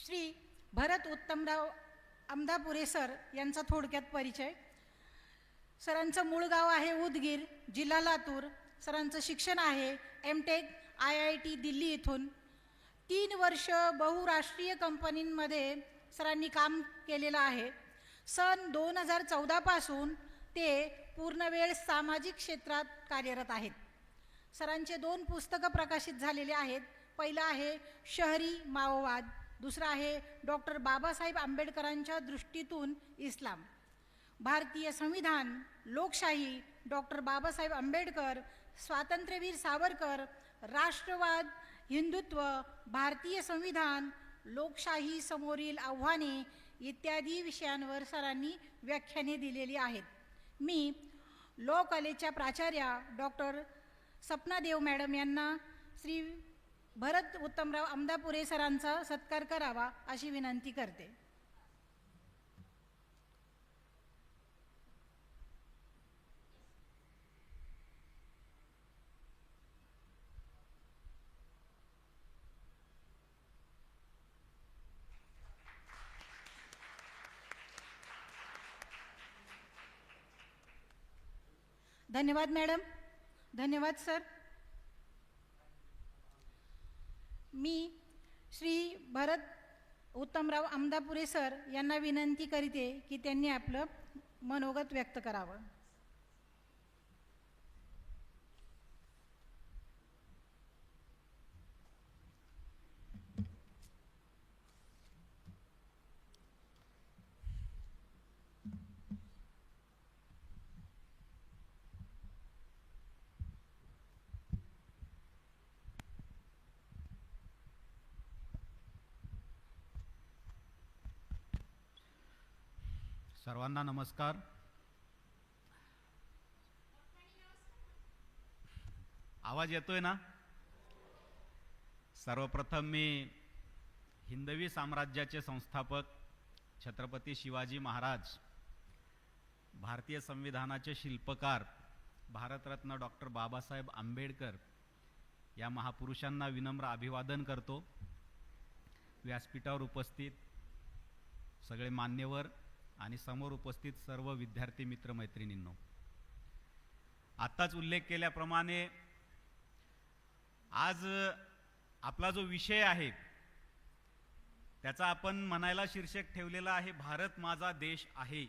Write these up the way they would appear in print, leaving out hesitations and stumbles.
Shri Bharat Uttamrao आमदापुरे sir यांचा थोडक्यात परिचय. सरांचं मूळ गाव आहे उदगीर, जिल्हा लातूर. सरांचं शिक्षण आहे एमटेक IIT दिल्ली येथून. 3 वर्ष बहुराष्ट्रीय कंपनींमध्ये सरांनी काम केलेलं आहे. सन 2014 पासून ते पूर्णवेळ सामाजिक क्षेत्रात कार्यरत आहेत. सरांचे 2 पुस्तकं प्रकाशित झालेले आहेत. पहिलं आहे शहरी माओवाद, दुसरं आहे डॉक्टर बाबासाहेब आंबेडकरांच्या दृष्टीतून इस्लाम, भारतीय संविधान, लोकशाही, डॉक्टर बाबासाहेब आंबेडकर, स्वातंत्र्यवीर सावरकर, राष्ट्रवाद, हिंदुत्व, भारतीय संविधान, लोकशाही समोरील आव्हाने इत्यादी विषयांवर सरांनी व्याख्याने दिलेली आहेत. मी लॉ कॉलेजच्या प्राचार्या डॉक्टर सपनादेव मॅडम यांना श्री भरत उत्तमराव आमदापुरे सरांचा सत्कार करावा अशी विनंती करते. धन्यवाद मॅडम. धन्यवाद सर. मी श्री भरत उत्तमराव आमदापुरे सर यांना विनंती करीते की त्यांनी आपलं मनोगत व्यक्त करावं. सर्वांना नमस्कार. आवाज येतोय ना? सर्वप्रथम मी हिंदवी साम्राज्याचे संस्थापक छत्रपती शिवाजी महाराज, भारतीय संविधानाचे शिल्पकार भारतरत्न डॉक्टर बाबासाहेब आंबेडकर या महापुरुषांना विनम्र अभिवादन करतो. व्यासपीठावर उपस्थित सगळे मान्यवर आणि समोर उपस्थित सर्व विद्यार्थी मित्र मैत्रिणींनो, आत्ताच उल्लेख केल्याप्रमाणे आज आपला जो विषय आहे त्याचा आपण म्हणायला शीर्षक ठेवलेला आहे भारत माझा देश आहे.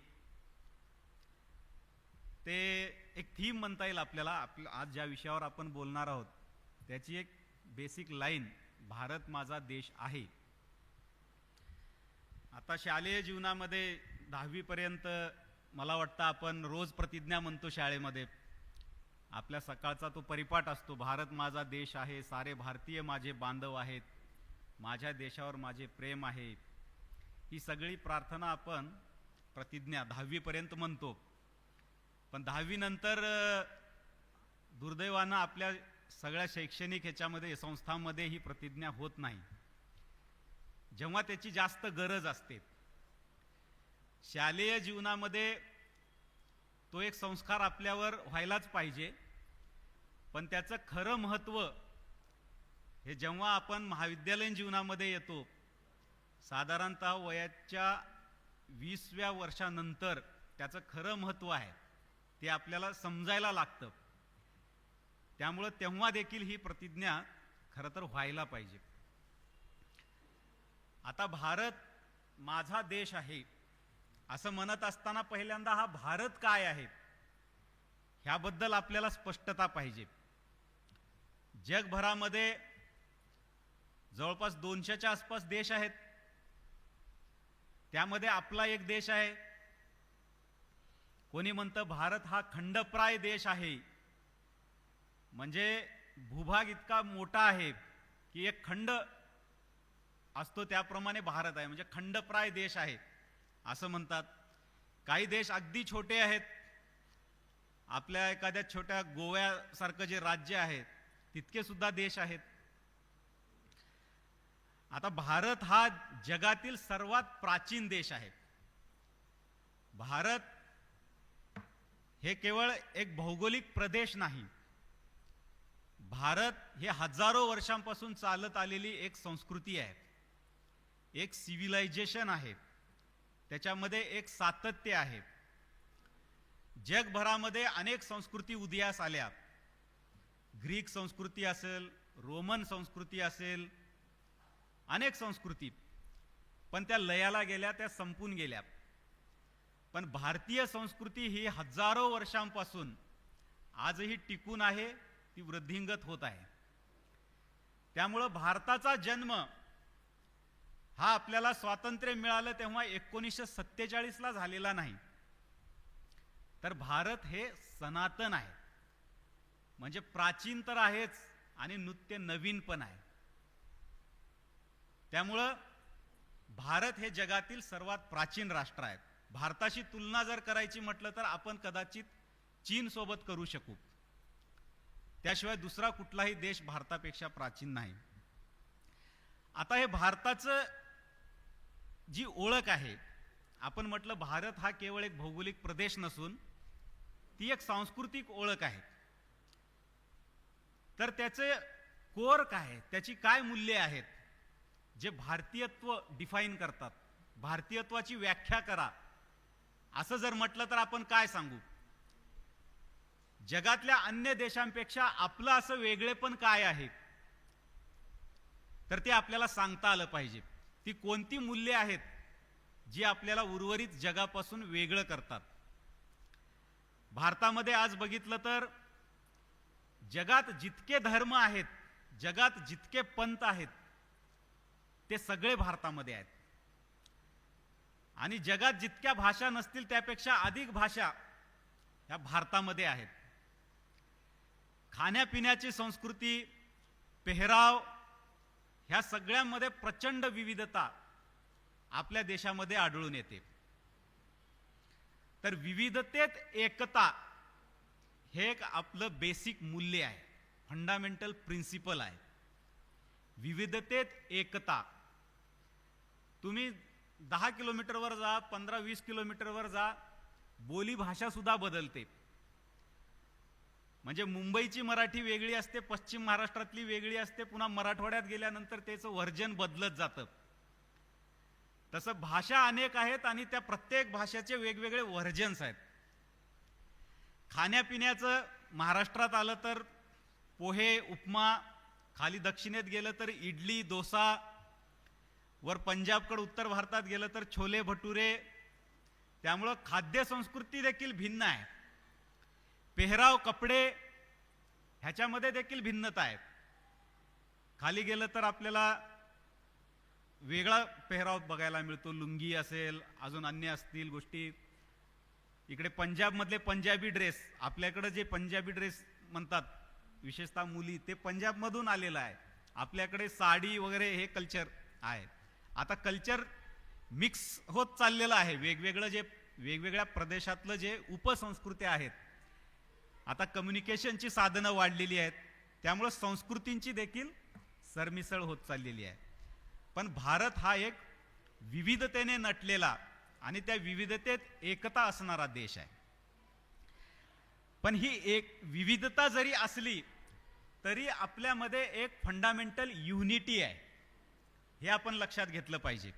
ते एक थीम म्हणता येईल आपल्याला. आज ज्या विषयावर आपण बोलणार आहोत त्याची एक बेसिक लाईन भारत माझा देश आहे. आता शालेय जीवनामध्ये 10वी पर्यंत मला वाटतं आपण रोज प्रतिज्ञा म्हणतो शाळेमध्ये. आपल्या सकाळचा तो परिपाठ असतो, भारत माझा देश आहे, सारे भारतीय माझे बांधव आहेत, माझ्या देशावर माझे प्रेम आहे. ही सगळी प्रार्थना आपण प्रतिज्ञा 10वी पर्यंत म्हणतो. पण 10वी नंतर दुर्दैवानं आपल्या सगळ्या शैक्षणिक ह्याच्यामध्ये संस्थांमध्ये ही प्रतिज्ञा होत नाही, जेव्हा त्याची जास्त गरज असते. शालेय जीवनामध्ये तो एक संस्कार आपल्यावर व्हायलाच पाहिजे, पण त्याचं खरं महत्त्व हे जेव्हा आपण महाविद्यालयीन जीवनामध्ये येतो, साधारणतः वयाच्या 20व्या वर्षानंतर त्याचं खरं महत्त्व आहे ते आपल्याला समजायला लागतं. त्यामुळं तेव्हा देखील ही प्रतिज्ञा खरं तर व्हायला पाहिजे. आता भारत माझा देश आहे असं म्हणत असताना पहिल्यांदा हा भारत काय आहे ह्याबद्दल आपल्याला स्पष्टता पाहिजे. जगभरामध्ये जवळपास 200च्या आसपास देश आहेत. त्यामध्ये आपला एक देश आहे. कोणी म्हणतं भारत हा खंडप्राय देश आहे, म्हणजे भूभाग इतका मोठा आहे की एक खंड असतो त्याप्रमाणे भारत आहे, म्हणजे खंडप्राय देश आहे असं म्हणतात. काही देश अगदी छोटे आहेत. आपल्या एखाद्या छोट्या गोव्यासारखं जे राज्य आहे तितके सुद्धा देश आहेत. आता भारत हा जगातील सर्वात प्राचीन देश आहे. भारत हे केवळ एक भौगोलिक प्रदेश नाही, भारत हे हजारो वर्षांपासून चालत आलेली एक संस्कृती आहे. एक सिव्हिलायझेशन आहे, त्याच्यामध्ये एक सातत्य आहे. जगभरामध्ये अनेक संस्कृती उदयास आल्या. ग्रीक संस्कृती असेल, रोमन संस्कृती असेल, अनेक संस्कृती, पण त्या लयाला गेल्या, त्या संपून गेल्या. पण भारतीय संस्कृती ही हजारो वर्षांपासून आजही टिकून आहे, ती वृद्धिंगत होत आहे. त्यामुळं भारताचा जन्म हा आपल्याला स्वातंत्र्य मिळालं तेव्हा 1947ला झालेला नाही, तर भारत हे सनातन आहे. म्हणजे प्राचीन तर आहेच आणि नृत्य नवीन पण आहे. त्यामुळं भारत हे जगातील सर्वात प्राचीन राष्ट्र आहे. भारताशी तुलना जर करायची म्हटलं तर आपण कदाचित चीन सोबत करू शकू, त्याशिवाय दुसरा कुठलाही देश भारतापेक्षा प्राचीन नाही. आता हे भारताचं जी ओळख आहे, आपण म्हटलं भारत हा केवळ एक भौगोलिक प्रदेश नसून ती एक सांस्कृतिक ओळख आहे. तर त्याचे कोर काय, त्याची काय मूल्ये आहेत जे भारतीयत्व डिफाईन करतात. भारतीयत्वाची व्याख्या करा असं जर म्हटलं तर आपण काय सांगू? जगातल्या अन्य देशांपेक्षा आपलं असं वेगळेपण काय आहे, तर ते आपल्याला सांगता आलं पाहिजे. ती कोणती मूल्ये आहेत जी आपल्याला उर्वरित जगापासून वेगळं करतात. भारतामध्ये आज बघितलं तर जगात जितके धर्म आहेत, जगात जितके पंथ आहेत, ते सगळे भारतामध्ये आहेत. आणि जगात जितक्या भाषा नसतील त्यापेक्षा अधिक भाषा ह्या भारतामध्ये आहेत. खाण्यापिण्याची संस्कृती, पेहराव, ह्या सगळ्यांमध्ये प्रचंड विविधता आपल्या देशामध्ये आढळून येते. तर विविधतेत एकता हे एक आपलं बेसिक मूल्य आहे, फंडामेंटल प्रिन्सिपल आहे. विविधतेत एकता. तुम्ही 10 किलोमीटरवर जा, 15-20 किलोमीटरवर जा, बोली भाषा सुद्धा बदलते. म्हणजे मुंबईची मराठी वेगळी असते, पश्चिम महाराष्ट्रातली वेगळी असते, पुन्हा मराठवाड्यात गेल्यानंतर त्याचं व्हर्जन बदलत जातं. तसं भाषा अनेक आहेत आणि त्या प्रत्येक भाषेचे वेगवेगळे व्हर्जन्स आहेत. खाण्यापिण्याचं महाराष्ट्रात आलं तर पोहे, उपमा, खाली दक्षिणेत गेलं तर इडली, डोसा, वर पंजाबकडे उत्तर भारतात गेलं तर छोले भटुरे. त्यामुळं खाद्य संस्कृती देखील भिन्न आहे. पेहराव, कपडे ह्याच्यामध्ये देखील भिन्नता आहे. खाली गेलं तर आपल्याला वेगळा पेहराव बघायला मिळतो, लुंगी असेल, अजून अन्य असतील गोष्टी. इकडे पंजाबमधले पंजाबी ड्रेस, आपल्याकडे जे पंजाबी ड्रेस म्हणतात विशेषतः मुली, ते पंजाबमधून आलेलं आहे. आपल्याकडे साडी वगैरे हे कल्चर आहे. आता कल्चर मिक्स होत चाललेलं आहे. वेगवेगळ्या प्रदेशातलं जे उपसंस्कृत्या आहेत, आता कम्युनिकेशनची साधनं वाढलेली आहेत, त्यामुळे संस्कृतींची देखील सरमिसळ होत चाललेली आहे. पण भारत हा एक विविधतेने नटलेला आणि त्या विविधतेत एकता असणारा देश आहे. पण ही एक विविधता जरी असली तरी आपल्यामध्ये एक फंडामेंटल युनिटी आहे, हे आपण लक्षात घेतलं पाहिजे.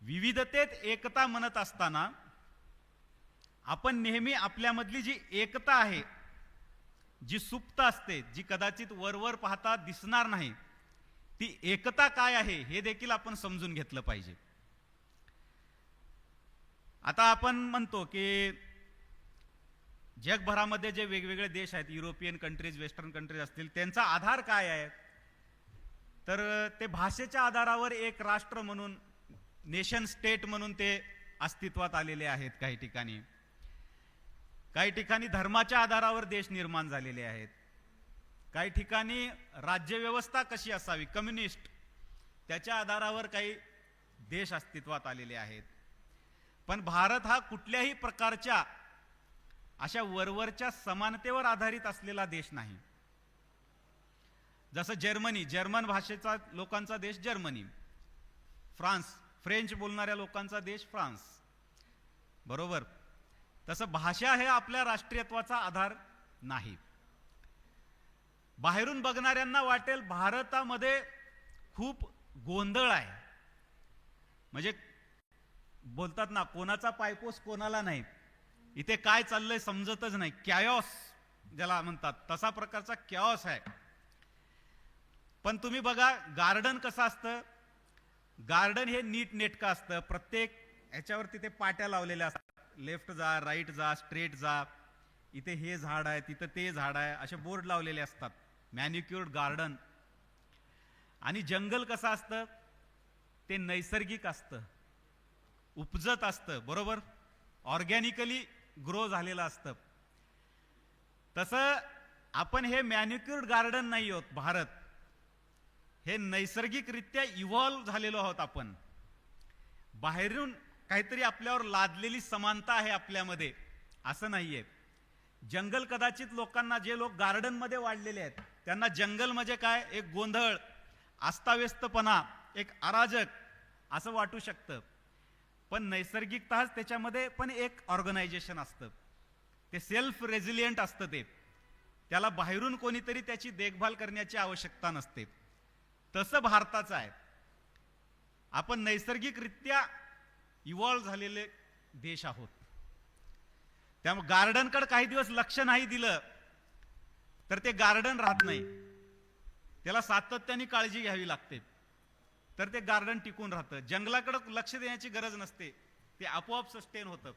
विविधतेत एकता म्हणत असताना आपण नेहमी आपल्यामधली जी एकता आहे, जी सुप्त असते, जी कदाचित वरवर पाहता दिसणार नाही, ती एकता काय आहे हे देखील आपण समजून घेतलं पाहिजे. आता आपण म्हणतो की जगभरामध्ये जे वेगवेगळे देश आहेत, युरोपियन कंट्रीज, वेस्टर्न कंट्रीज असतील, त्यांचा आधार काय आहे, तर ते भाषेच्या आधारावर एक राष्ट्र म्हणून, नेशन स्टेट म्हणून ते अस्तित्वात आलेले आहेत. काही ठिकाणी धर्माच्या आधारावर देश निर्माण झालेले आहेत. काही ठिकाणी राज्यव्यवस्था कशी असावी, कम्युनिस्ट, त्याच्या आधारावर काही देश अस्तित्वात आलेले आहेत. पण भारत हा कुठल्याही प्रकारच्या अशा वरवरच्या समानतेवर आधारित असलेला देश नाही. जसं जर्मनी, जर्मन भाषेचा लोकांचा देश जर्मनी, फ्रान्स, फ्रेंच बोलणाऱ्या लोकांचा देश फ्रान्स, बरोबर. तसं भाषा हे आपल्या राष्ट्रीयत्वाचा आधार नाही. बाहेरून बघणाऱ्यांना वाटेल भारतामध्ये खूप गोंधळ आहे. म्हणजे बोलतात ना, कोणाचा पायपोस कोणाला नाही. इथे काय चाललंय समजतच नाही. कॅओस ज्याला म्हणतात तसा प्रकारचा कॅओस आहे. पण तुम्ही बघा गार्डन कसं असतं. गार्डन हे नीट नेटकं असतं. प्रत्येक ह्याच्यावर तिथे पाट्या लावलेल्या असतात. लेफ्ट जा, राईट जा, स्ट्रेट जा. इथे हे झाड आहे, तिथं ते झाड आहे, असे बोर्ड लावलेले असतात. मॅनिक्युअर्ड गार्डन. आणि जंगल कसं असतं, ते नैसर्गिक असतं, उपजत असतं, बरोबर, ऑर्गॅनिकली ग्रो झालेलं असतं. तसं आपण हे मॅनिक्युअर्ड गार्डन नाही आहोत भारत. हे नैसर्गिकरित्या इव्हॉल्व झालेलो आहोत आपण. बाहेरून काहीतरी आपल्यावर लादलेली समानता आहे आपल्यामध्ये, असं नाहीये. जंगल कदाचित लोकांना, जे लोक गार्डन मध्ये वाढलेले आहेत, त्यांना जंगल म्हणजे काय, एक गोंधळ, अस्ताव्यस्तपणा, एक अराजक असं वाटू शकतं. पण नैसर्गिकतःच त्याच्यामध्ये पण एक ऑर्गनायझेशन असतं. ते सेल्फ रेझिलियंट असतं. त्याला बाहेरून कोणीतरी त्याची देखभाल करण्याची आवश्यकता नसते. तसं भारताचं आहे. आपण नैसर्गिकरित्या इव्हॉल्व झालेले देश आहोत. त्यामुळे गार्डनकडे काही दिवस लक्ष नाही दिलं तर ते गार्डन राहत नाही. त्याला सातत्याने काळजी घ्यावी लागते, तर ते गार्डन टिकून राहतं. जंगलाकडे लक्ष देण्याची गरज नसते, ते आपोआप सस्टेन होतं.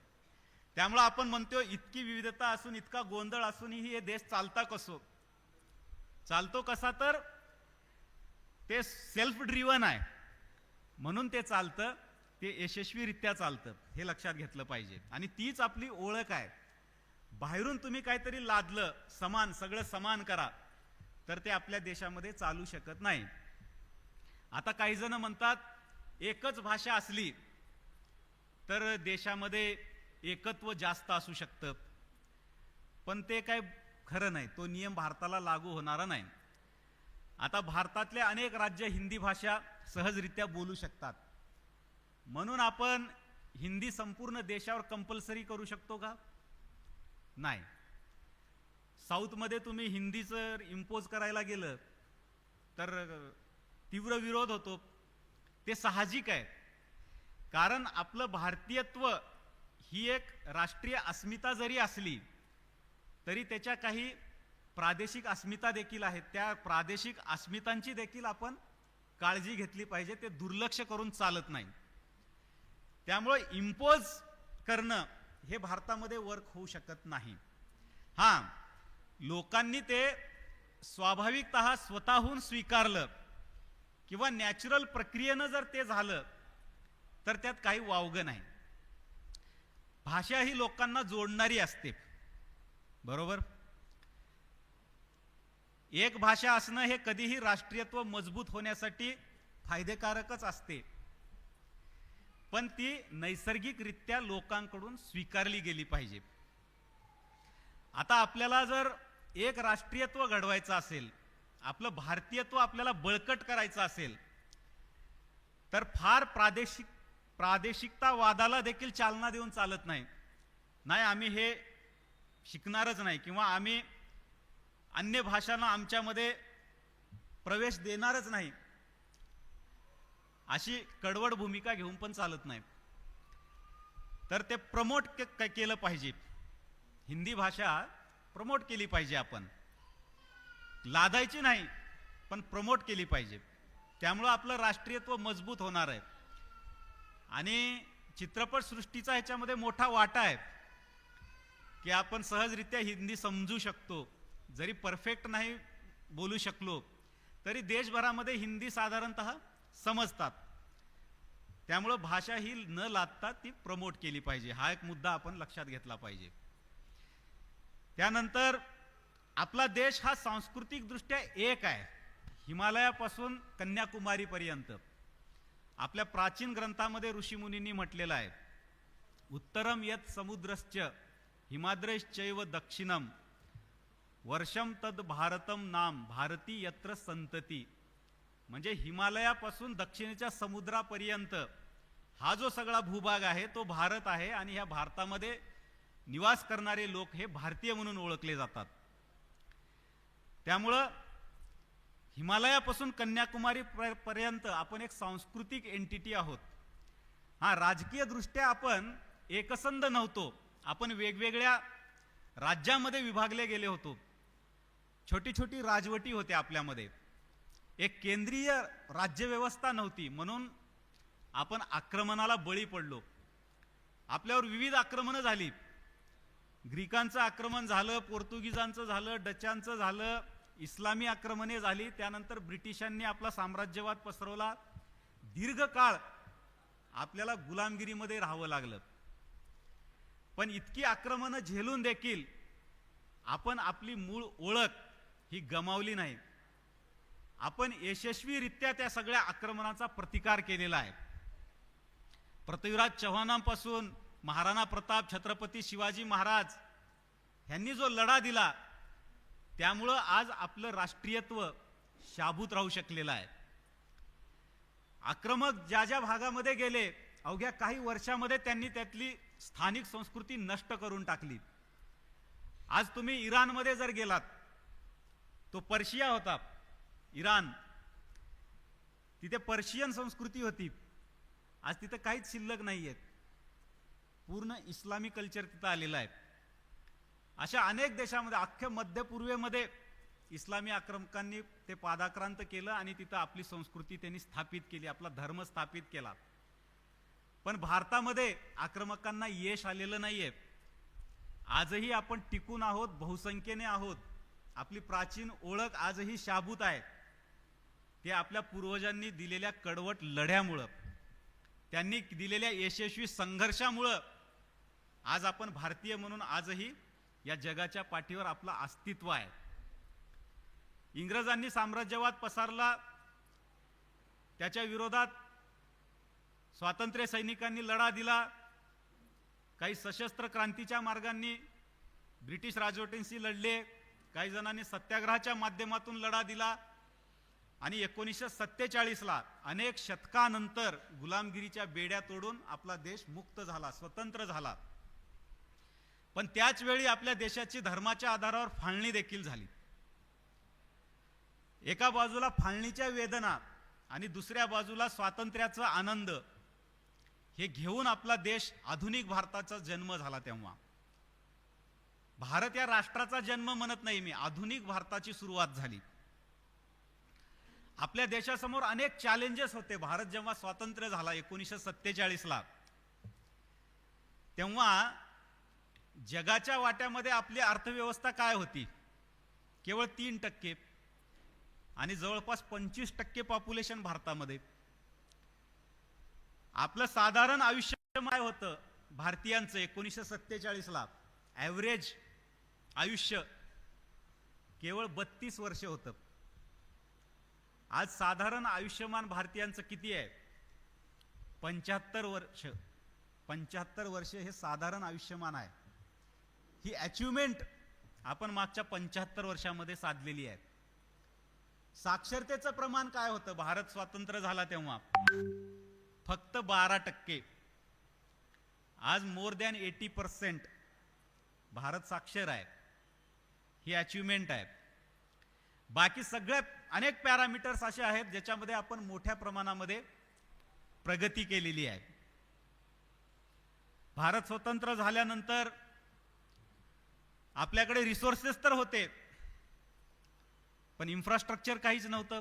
त्यामुळे आपण म्हणतो इतकी विविधता असून, इतका गोंधळ असूनही हे देश चालता कसो, चालतो कसा, तर ते सेल्फ ड्रिव्हन आहे म्हणून ते चालतं. ते यशस्वीरित्या चालतं, हे लक्षात घेतलं पाहिजे. आणि तीच आपली ओळख आहे. बाहेरून तुम्ही काहीतरी लादलं, समान, सगळं समान करा, तर ते आपल्या देशामध्ये चालू शकत नाही. आता काही जण म्हणतात एकच भाषा असली तर देशामध्ये एकत्व जास्त असू शकतं. पण ते काय खरं नाही. तो नियम भारताला लागू होणारा नाही. आता भारतातले अनेक राज्य हिंदी भाषा सहजरित्या बोलू शकतात. म्हणून आपण हिंदी संपूर्ण देशावर कंपल्सरी करू शकतो का? नाही. साऊथमध्ये तुम्ही हिंदीचं इम्पोज करायला गेलं तर तीव्र विरोध होतो. ते साहजिक आहे. कारण आपलं भारतीयत्व ही एक राष्ट्रीय अस्मिता जरी असली तरी त्याच्या काही प्रादेशिक अस्मिता देखील आहेत. त्या प्रादेशिक अस्मितांची देखील आपण काळजी घेतली पाहिजे. ते दुर्लक्ष करून चालत नाही. त्यामुळे इम्पोज करणं हे भारतामध्ये वर्क होऊ शकत नाही. हां, लोकांनी ते स्वाभाविकतः स्वतःहून स्वीकारलं किंवा नॅचरल प्रक्रियेनं जर ते झालं तर त्यात काही वावगं नाही. भाषा ही लोकांना जोडणारी असते, बरोबर. एक भाषा असणं हे कधीही राष्ट्रीयत्व मजबूत होण्यासाठी फायदेकारकच असते. पण ती नैसर्गिकरित्या लोकांकडून स्वीकारली गेली पाहिजे. आता आपल्याला जर एक राष्ट्रीयत्व घडवायचं असेल, आपलं भारतीयत्व आपल्याला बळकट करायचं असेल, तर फार प्रादेशिकतावादाला देखील चालना देऊन चालत नाही. नाही, आम्ही हे शिकणारच नाही किंवा आम्ही अन्य भाषांना आमच्यामध्ये प्रवेश देणारच नाही, अशी कडवड भूमिका घेऊन पण चालत नाही. तर ते प्रमोट केलं पाहिजे. हिंदी भाषा प्रमोट केली पाहिजे. आपण लादायची नाही, पण प्रमोट केली पाहिजे. त्यामुळं आपलं राष्ट्रीयत्व मजबूत होणार आहे. आणि चित्रपट सृष्टीचा ह्याच्यामध्ये मोठा वाटा आहे की आपण सहजरित्या हिंदी समजू शकतो. जरी परफेक्ट नाही बोलू शकलो तरी देशभरामध्ये हिंदी साधारणतः समजतात. त्यामुळं भाषा ही न लादता ती प्रमोट केली पाहिजे. हा एक मुद्दा आपण लक्षात घेतला पाहिजे. त्यानंतर आपला देश हा सांस्कृतिक दृष्ट्या एक आहे. हिमालयापासून कन्याकुमारी पर्यंत आपल्या प्राचीन ग्रंथामध्ये ऋषीमुनींनी म्हटलेलं आहे, उत्तरम यत समुद्रश्च हिमाद्रश्चैव दक्षिणम वर्षम तद भारतम नाम भारती यत्र संतती. म्हणजे हिमालयापासून दक्षिणेच्या समुद्रापर्यंत हा जो सगळा भूभाग आहे तो भारत आहे. आणि ह्या भारतामध्ये निवास करणारे लोक हे भारतीय म्हणून ओळखले जातात. त्यामुळं हिमालयापासून कन्याकुमारी पर्यंत आपण एक सांस्कृतिक एंटिटी आहोत. हा, राजकीय दृष्ट्या आपण एकसंध नव्हतो, आपण वेगवेगळ्या राज्यामध्ये विभागले गेले होतो. छोटी छोटी राजवटी होत्या आपल्यामध्ये, एक केंद्रीय राज्यव्यवस्था नव्हती, म्हणून आपण आक्रमणाला बळी पडलो. आपल्यावर विविध आक्रमणं झाली. ग्रीकांचं आक्रमण झालं, पोर्तुगीजांचं झालं, डचांचं झालं, इस्लामी आक्रमणे झाली, त्यानंतर ब्रिटिशांनी आपला साम्राज्यवाद पसरवला. दीर्घकाळ आपल्याला गुलामगिरीमध्ये राहावं लागलं. पण इतकी आक्रमणं झेलून देखील आपण आपली मूळ ओळख ही गमावली नाही. आपण यशस्वीरित्या त्या सगळ्या आक्रमणाचा प्रतिकार केलेला आहे. पृथ्वीराज चव्हाणांपासून महाराणा प्रताप, छत्रपती शिवाजी महाराज यांनी जो लढा दिला, त्यामुळं आज आपलं राष्ट्रीयत्व शाबूत राहू शकलेलं आहे. आक्रमक ज्या ज्या भागामध्ये गेले, अवघ्या काही वर्षामध्ये त्यांनी त्यातली स्थानिक संस्कृती नष्ट करून टाकली. आज तुम्ही इराणमध्ये जर गेलात, तो पर्शिया होता इराण, तिथे पर्शियन संस्कृती होती. आज तिथं काहीच शिल्लक नाहीये, पूर्ण इस्लामी कल्चर तिथं आलेलं आहे. अशा अनेक देशामध्ये, अख्ख्या मध्य पूर्वेमध्ये इस्लामी आक्रमकांनी ते पादाक्रांत केलं आणि तिथं आपली संस्कृती त्यांनी स्थापित केली, आपला धर्म स्थापित केला. पण भारतामध्ये आक्रमकांना यश आलेलं नाहीये. आजही आपण टिकून आहोत, बहुसंख्येने आहोत. आपली प्राचीन ओळख आजही शाबूत आहे. ते आपल्या पूर्वजांनी दिलेल्या कडवट लढ्यामुळं, त्यांनी दिलेल्या यशस्वी संघर्षामुळं आज आपण भारतीय म्हणून आजही या जगाच्या पाठीवर आपलं अस्तित्व आहे. इंग्रजांनी साम्राज्यवाद पसरला, त्याच्या विरोधात स्वातंत्र्य सैनिकांनी लढा दिला. काही सशस्त्र क्रांतीच्या मार्गांनी ब्रिटिश राजवटींशी लढले, काही जणांनी सत्याग्रहाच्या माध्यमातून लढा दिला आणि 1947ला अनेक शतकानंतर गुलामगिरीच्या बेड्या तोडून आपला देश मुक्त झाला, स्वतंत्र झाला. पण त्याच वेळी आपल्या देशाची धर्माच्या आधारावर फाळणी देखील झाली. एका बाजूला फाळणीच्या वेदना आणि दुसऱ्या बाजूला स्वातंत्र्याचा आनंद, हे घेऊन आपला देश, आधुनिक भारताचा जन्म झाला. तेव्हा भारत या राष्ट्राचा जन्म म्हणत नाही मी, आधुनिक भारताची सुरुवात झाली. आपल्या देशासमोर अनेक चॅलेंजेस होते. भारत जेव्हा स्वातंत्र्य झाला 1947ला, तेव्हा जगाच्या वाट्यामध्ये आपली अर्थव्यवस्था काय होती? केवळ 3% आणि जवळपास 25% पॉप्युलेशन भारतामध्ये. आपलं साधारण आयुष्य काय होतं भारतीयांचं 1947ला? ॲव्हरेज आयुष्य केवळ 32 वर्ष होतं. आज साधारण आयुष्यमान भारतीयांचं किती आहे? 75 वर्ष. 75 वर्ष हे साधारण आयुष्यमान आहे. ही अचिव्हमेंट आपण मागच्या 75 वर्षामध्ये साधलेली आहे. साक्षरतेचं प्रमाण काय होतं भारत स्वतंत्र झाला तेव्हा? फक्त 12%. आज मोर दॅन 80% भारत साक्षर आहे. ही अचिव्हमेंट आहे. बाकी सगळे अनेक पॅरामीटर्स असे आहेत ज्याच्यामध्ये आपण मोठ्या प्रमाणामध्ये प्रगती केलेली आहे. भारत स्वतंत्र झाल्यानंतर आपल्याकडे रिसोर्सेस तर होते, पण इन्फ्रास्ट्रक्चर काहीच नव्हतं.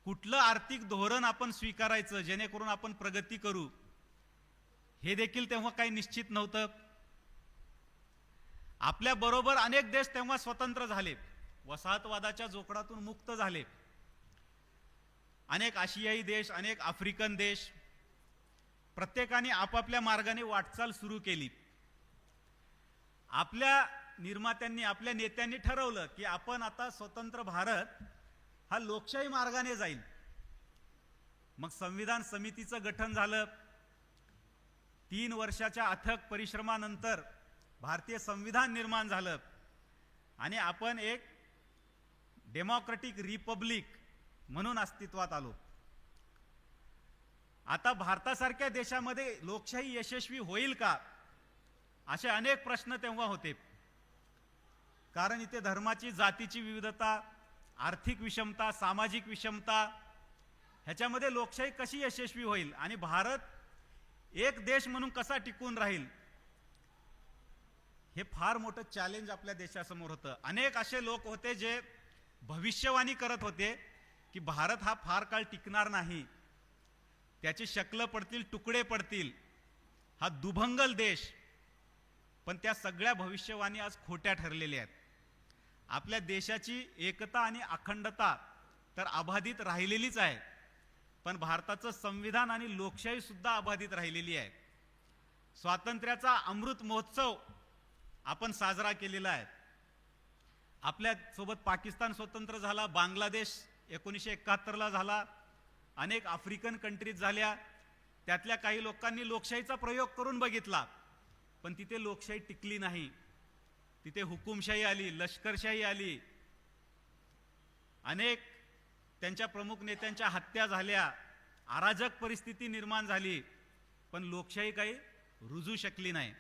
कुठलं आर्थिक धोरण आपण स्वीकारायचं जेणेकरून आपण प्रगती करू, हे देखील तेव्हा काही निश्चित नव्हतं. आपल्या बरोबर अनेक देश तेव्हा स्वतंत्र झाले, वसाहतवादाच्या जोखडातून मुक्त झाले. अनेक आशियाई देश, अनेक आफ्रिकन देश, प्रत्येकाने आपापल्या मार्गाने वाटचाल सुरू केली. आपल्या निर्मात्यांनी, आपल्या नेत्यांनी ठरवलं की आपण आता स्वतंत्र भारत हा लोकशाही मार्गाने जाईल. मग संविधान समितीचं गठन झालं. 3 वर्षाच्या अथक परिश्रमानंतर भारतीय संविधान निर्माण झालं आणि आपण एक डेमोक्रेटिक रिपब्लिक म्हणून अस्तित्वात आलो. आता भारतासारख्या देशामध्ये लोकशाही यशस्वी होईल का, असे अनेक प्रश्न तेव्हा होते. कारण इथे धर्माची, जातीची विविधता, आर्थिक विषमता, सामाजिक विषमता, ह्याच्यामध्ये लोकशाही कशी यशस्वी होईल आणि भारत एक देश म्हणून कसा टिकून राहील, हे फार मोठं चॅलेंज आपल्या देशासमोर होतं. अनेक असे लोक होते जे भविष्यवाणी करत होते की भारत हा फार काळ टिकणार नाही, त्याची शक्ल पडतील, तुकडे पडतील, हा दुभंगल देश. पण त्या सगळ्या भविष्यवाणी आज खोट्या ठरलेल्या आहेत. आपल्या देशाची एकता आणि अखंडता तर अबाधित राहिलेलीच आहे, पण भारताचं संविधान आणि लोकशाही सुद्धा अबाधित राहिलेली आहे. स्वातंत्र्याचा अमृत महोत्सव आपण साजरा केलेला आहे. आपल्या सोबत पाकिस्तान स्वतंत्र झाला, बांगलादेश 1971ला झाला, अनेक आफ्रिकन कंट्रीज झाल्या. त्यातल्या काही लोकांनी लोकशाहीचा प्रयोग करून बघितला, पण तिथे लोकशाही टिकली नाही. तिथे हुकुमशाही आली, लष्करशाही आली, अनेक त्यांच्या प्रमुख नेत्यांच्या हत्या झाल्या, अराजक परिस्थिती निर्माण झाली, पण लोकशाही काही रुजू शकली नाही.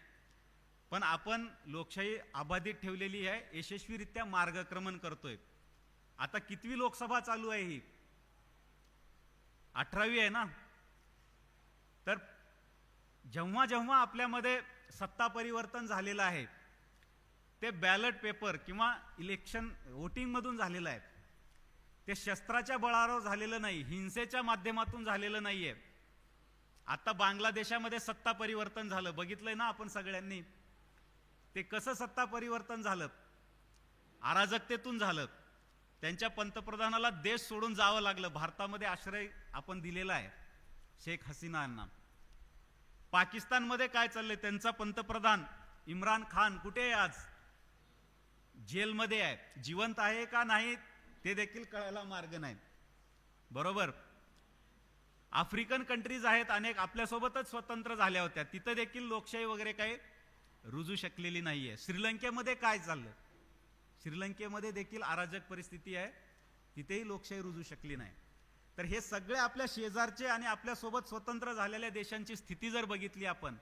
पण आपण लोकशाही अबाधित ठेवलेली आहे, यशस्वीरित्या मार्गक्रमण करतोय. आता कितवी लोकसभा चालू आहे ही? 18वी आहे ना. तर जेव्हा जेव्हा आपल्यामध्ये सत्ता परिवर्तन झालेलं आहे ते बॅलेट पेपर किंवा इलेक्शन वोटिंग मधून झालेलं आहे. ते शस्त्राच्या बळावर झालेलं नाही, हिंसेच्या माध्यमातून झालेलं नाहीये. आता बांगलादेशामध्ये सत्ता परिवर्तन झालं, बघितलंय ना आपण सगळ्यांनी. ते कसं सत्ता परिवर्तन झालं? अराजकतेतून झालं. त्यांच्या पंतप्रधानाला देश सोडून जावं लागलं. भारतामध्ये आश्रय आपण दिलेला आहे शेख हसीना यांना. पाकिस्तानमध्ये काय चाललंय? त्यांचा पंतप्रधान इम्रान खान कुठे आहे आज? जेलमध्ये आहे. जिवंत आहे का नाही ते देखील कळायला मार्ग नाही. बरोबर. आफ्रिकन कंट्रीज आहेत अनेक, आपल्यासोबतच स्वतंत्र झाल्या होत्या, तिथं देखील लोकशाही वगैरे काही रुजू शकलेली नाहीये. श्रीलंकेमध्ये काय चाललं? श्रीलंकेमध्ये देखील अराजक परिस्थिती आहे, तिथेही लोकशाही रुजू शकली नाही. तर हे सगळे आपल्या शेजारचे आणि आपल्यासोबत स्वतंत्र झालेल्या देशांची स्थिती जर बघितली आपण,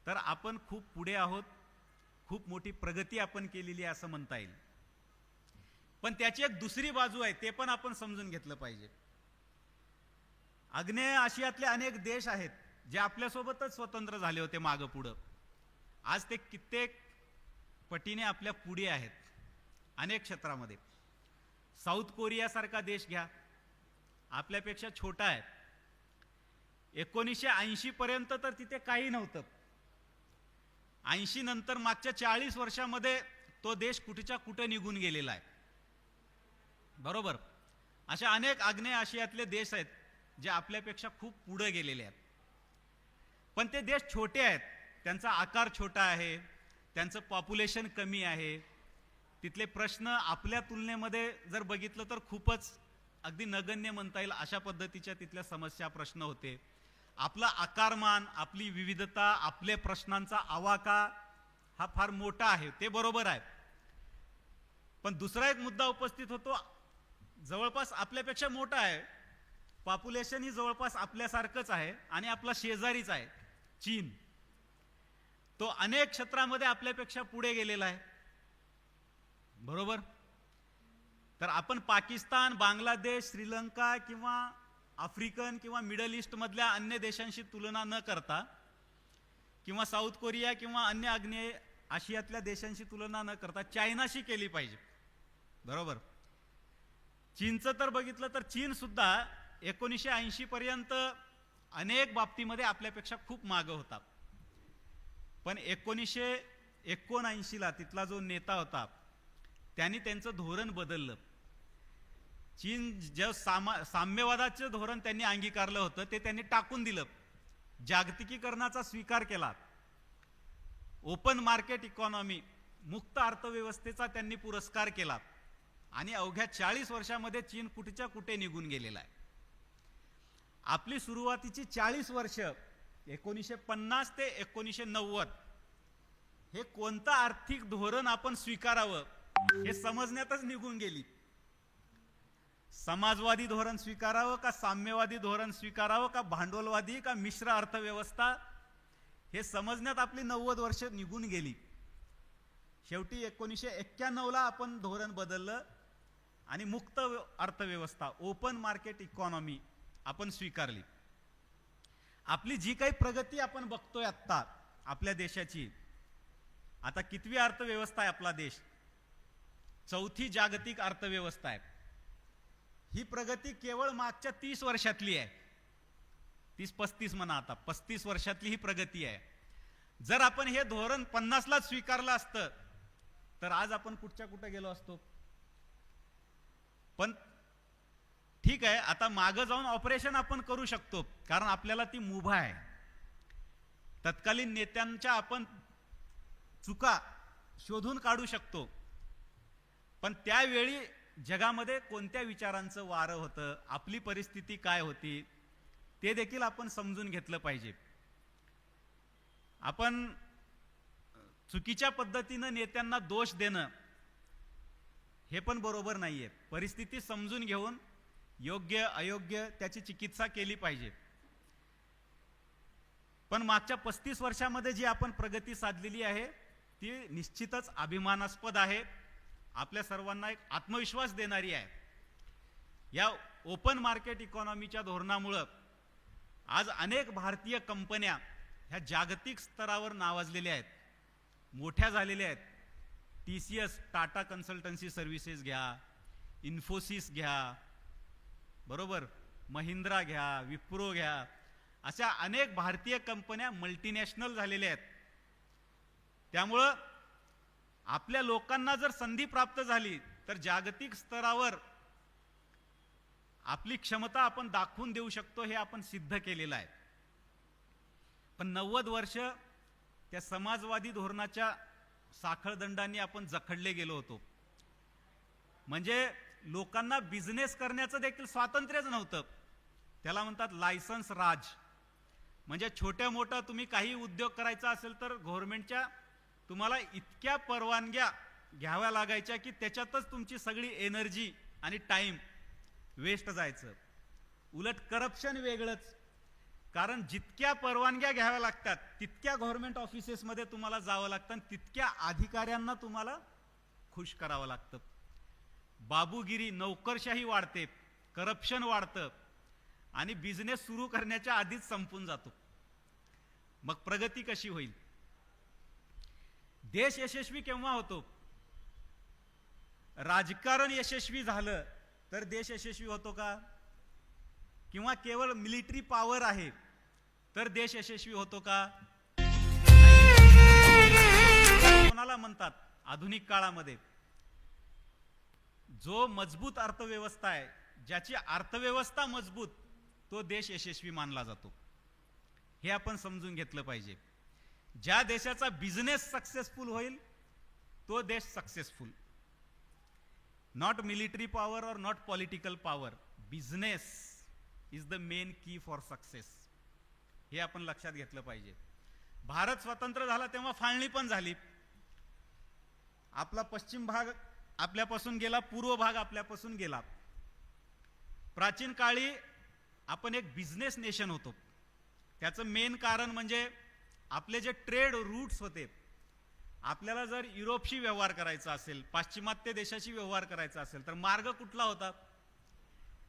तर आपण खूप पुढे आहोत, खूप मोठी प्रगती आपण केलेली आहे असं म्हणता येईल. पण त्याची एक दुसरी बाजू आहे, ते पण आपण समजून घेतलं पाहिजे. आग्नेय आशियातले अनेक देश आहेत जे आपल्यासोबतच स्वतंत्र झाले होते मागं पुढं. आज ते कित्येक पटीने आपल्या पुढे आहेत अनेक क्षेत्रामध्ये. साऊथ कोरिया सारखा देश घ्या, आपल्यापेक्षा छोटा आहे. 1980 पर्यंत तर तिथे काही नव्हतं. 80 नंतर मागच्या 40 वर्षामध्ये तो देश कुठेच्या कुठे निघून गेलेला आहे. बरोबर. अशा अनेक आग्नेय आशियातले देश आहेत जे आपल्यापेक्षा खूप पुढे गेलेले आहेत. पण ते देश छोटे आहेत, त्यांचा आकार छोटा आहे, त्यांचं पॉप्युलेशन कमी आहे. तिथले प्रश्न आपल्या तुलनेमध्ये जर बघितलं तर खूपच अगदी नगण्य म्हणता येईल अशा पद्धतीच्या तिथल्या समस्या प्रश्न होते. आपला आकारमान, आपली विविधता, आपल्या प्रश्नांचा आवाका हा फार मोठा आहे, ते बरोबर आहे. पण दुसरा एक मुद्दा उपस्थित होतो, जवळपास आपल्यापेक्षा मोठा आहे, पॉप्युलेशन ही जवळपास आपल्यासारखंच आहे आणि आपला शेजारीच आहे चीन. तो अनेक क्षेत्रामध्ये आपल्यापेक्षा पुढे गेलेला आहे. बरोबर. तर आपण पाकिस्तान, बांगलादेश, श्रीलंका किंवा आफ्रिकन किंवा मिडल ईस्ट मधल्या अन्य देशांशी तुलना न करता, किंवा साऊथ कोरिया किंवा अन्य आग्नेय आशियातल्या देशांशी तुलना न करता चायनाशी केली पाहिजे. बरोबर. चीनचं तर बघितलं तर चीन सुद्धा 1980 पर्यंत अनेक बाबतीमध्ये आपल्यापेक्षा खूप मागे होता. पण 1979ला तिथला जो नेता होता त्यांनी त्यांचं धोरण बदललं. चीन जे साम्यवादाचं धोरण त्यांनी अंगीकारलं होतं ते त्यांनी टाकून दिलं. जागतिकीकरणाचा स्वीकार केला. ओपन मार्केट इकॉनॉमी, मुक्त अर्थव्यवस्थेचा त्यांनी पुरस्कार केला. आणि अवघ्या 40 वर्षामध्ये चीन कुठच्या कुठे निघून गेलेला आहे. आपली सुरुवातीची 40 वर्ष 1950 ते 1990 हे कोणतं आर्थिक धोरण आपण स्वीकारावं हे समजण्यातच निघून गेली. समाजवादी धोरण स्वीकारावं का साम्यवादी धोरण स्वीकारावं का भांडवलवादी का मिश्र अर्थव्यवस्था हे समजण्यात आपली 90 वर्ष निघून गेली. शेवटी 1991ला आपण धोरण बदललं आणि मुक्त अर्थव्यवस्था, ओपन मार्केट इकॉनॉमी आपण स्वीकारली. आपली जी काही प्रगती आपण बघतोय आत्ता आपल्या देशाची, आता कितवी अर्थव्यवस्था आहे आपला देश? चौथी जागतिक अर्थव्यवस्था आहे. ही प्रगती केवळ मागच्या 30 वर्षातली आहे. 30-35 म्हणा, आता 35 वर्षातली ही प्रगती आहे. जर आपण हे धोरण 50लाच स्वीकारलं असतं तर आज आपण कुठे गेलो असतो. पण ठीक आहे, आता मागं जाऊन ऑपरेशन आपण करू शकतो, कारण आपल्याला ती मुभा आहे. तत्कालीन नेत्यांच्या आपण चुका शोधून काढू शकतो. पण त्यावेळी जगामध्ये कोणत्या विचारांचं वारं होतं, आपली परिस्थिती काय होती, ते देखील आपण समजून घेतलं पाहिजे. आपण चुकीच्या पद्धतीनं नेत्यांना दोष देणं हे पण बरोबर नाहीये. परिस्थिती समजून घेऊन योग्य अयोग्य त्याची चिकित्सा केली पाहिजे. पण मागच्या 35 वर्षामध्ये जी आपण प्रगती साधलेली आहे ती निश्चितच अभिमानास्पद आहे. आपल्या सर्वांना एक आत्मविश्वास देणारी आहे. या ओपन मार्केट इकॉनॉमीच्या धोरणामुळं आज अनेक भारतीय कंपन्या ह्या जागतिक स्तरावर नावाजलेल्या आहेत, मोठ्या झालेल्या आहेत. TCS, टाटा कन्सल्टन्सी सर्व्हिसेस घ्या, इन्फोसिस घ्या, बरोबर, महिंद्रा घ्या, विप्रो घ्या, अशा अनेक भारतीय कंपन्या मल्टीनॅशनल झालेल्या आहेत. त्यामुळं आपल्या लोकांना जर संधी प्राप्त झाली तर जागतिक स्तरावर आपली क्षमता आपण दाखवून देऊ शकतो, हे आपण सिद्ध केलेलं आहे. पण 90 वर्ष त्या समाजवादी धोरणाच्या साखळदंडांनी आपण जखडले गेलो होतो. म्हणजे लोकांना बिझनेस करण्याचं देखील स्वातंत्र्यच नव्हतं. त्याला म्हणतात लायसन्स राज. म्हणजे छोट्या मोठा तुम्ही काही उद्योग करायचा असेल तर गव्हर्नमेंटच्या तुम्हाला इतक्या परवानग्या घ्याव्या लागायच्या की त्याच्यातच तुमची सगळी एनर्जी आणि टाइम वेस्ट जायचं. उलट करप्शन वेगळंच, कारण जितक्या परवानग्या घ्याव्या लागतात तितक्या गव्हर्नमेंट ऑफिसेसमध्ये तुम्हाला जावं लागतं आणि तितक्या अधिकाऱ्यांना तुम्हाला खुश करावं लागतं. बाबूगिरी, नोकरशाही वाढते, करप्शन वाढतं आणि बिझनेस सुरू करण्याच्या आधीच संपून जातो. मग प्रगती कशी होईल? देश यशस्वी केव्हा होतो? राजकारण यशस्वी झालं तर देश यशस्वी होतो का? किंवा केवळ मिलिटरी पॉवर आहे तर देश यशस्वी होतो का? कोणाला म्हणतात आधुनिक काळामध्ये जो मजबूत अर्थव्यवस्था आहे, ज्याची अर्थव्यवस्था मजबूत, तो देश यशस्वी मानला जातो. हे आपण समजून घेतलं पाहिजे. ज्या देशाचा बिझनेस सक्सेसफुल होईल तो देश सक्सेसफुल. नॉट मिलिटरी पॉवर और not political power, business is the main की फॉर सक्सेस. हे आपण लक्षात घेतलं पाहिजे. भारत स्वतंत्र झाला तेव्हा फाळणी पण झाली. आपला पश्चिम भाग आपल्यापासून गेला, पूर्व भाग आपल्यापासून गेला. प्राचीन काळी आपण एक बिझनेस नेशन होतो. त्याचं मेन कारण म्हणजे आपले जे ट्रेड रूट्स होते. आपल्याला जर युरोपशी व्यवहार करायचा असेल, पाश्चिमात्य देशाशी व्यवहार करायचा असेल तर मार्ग कुठला होता?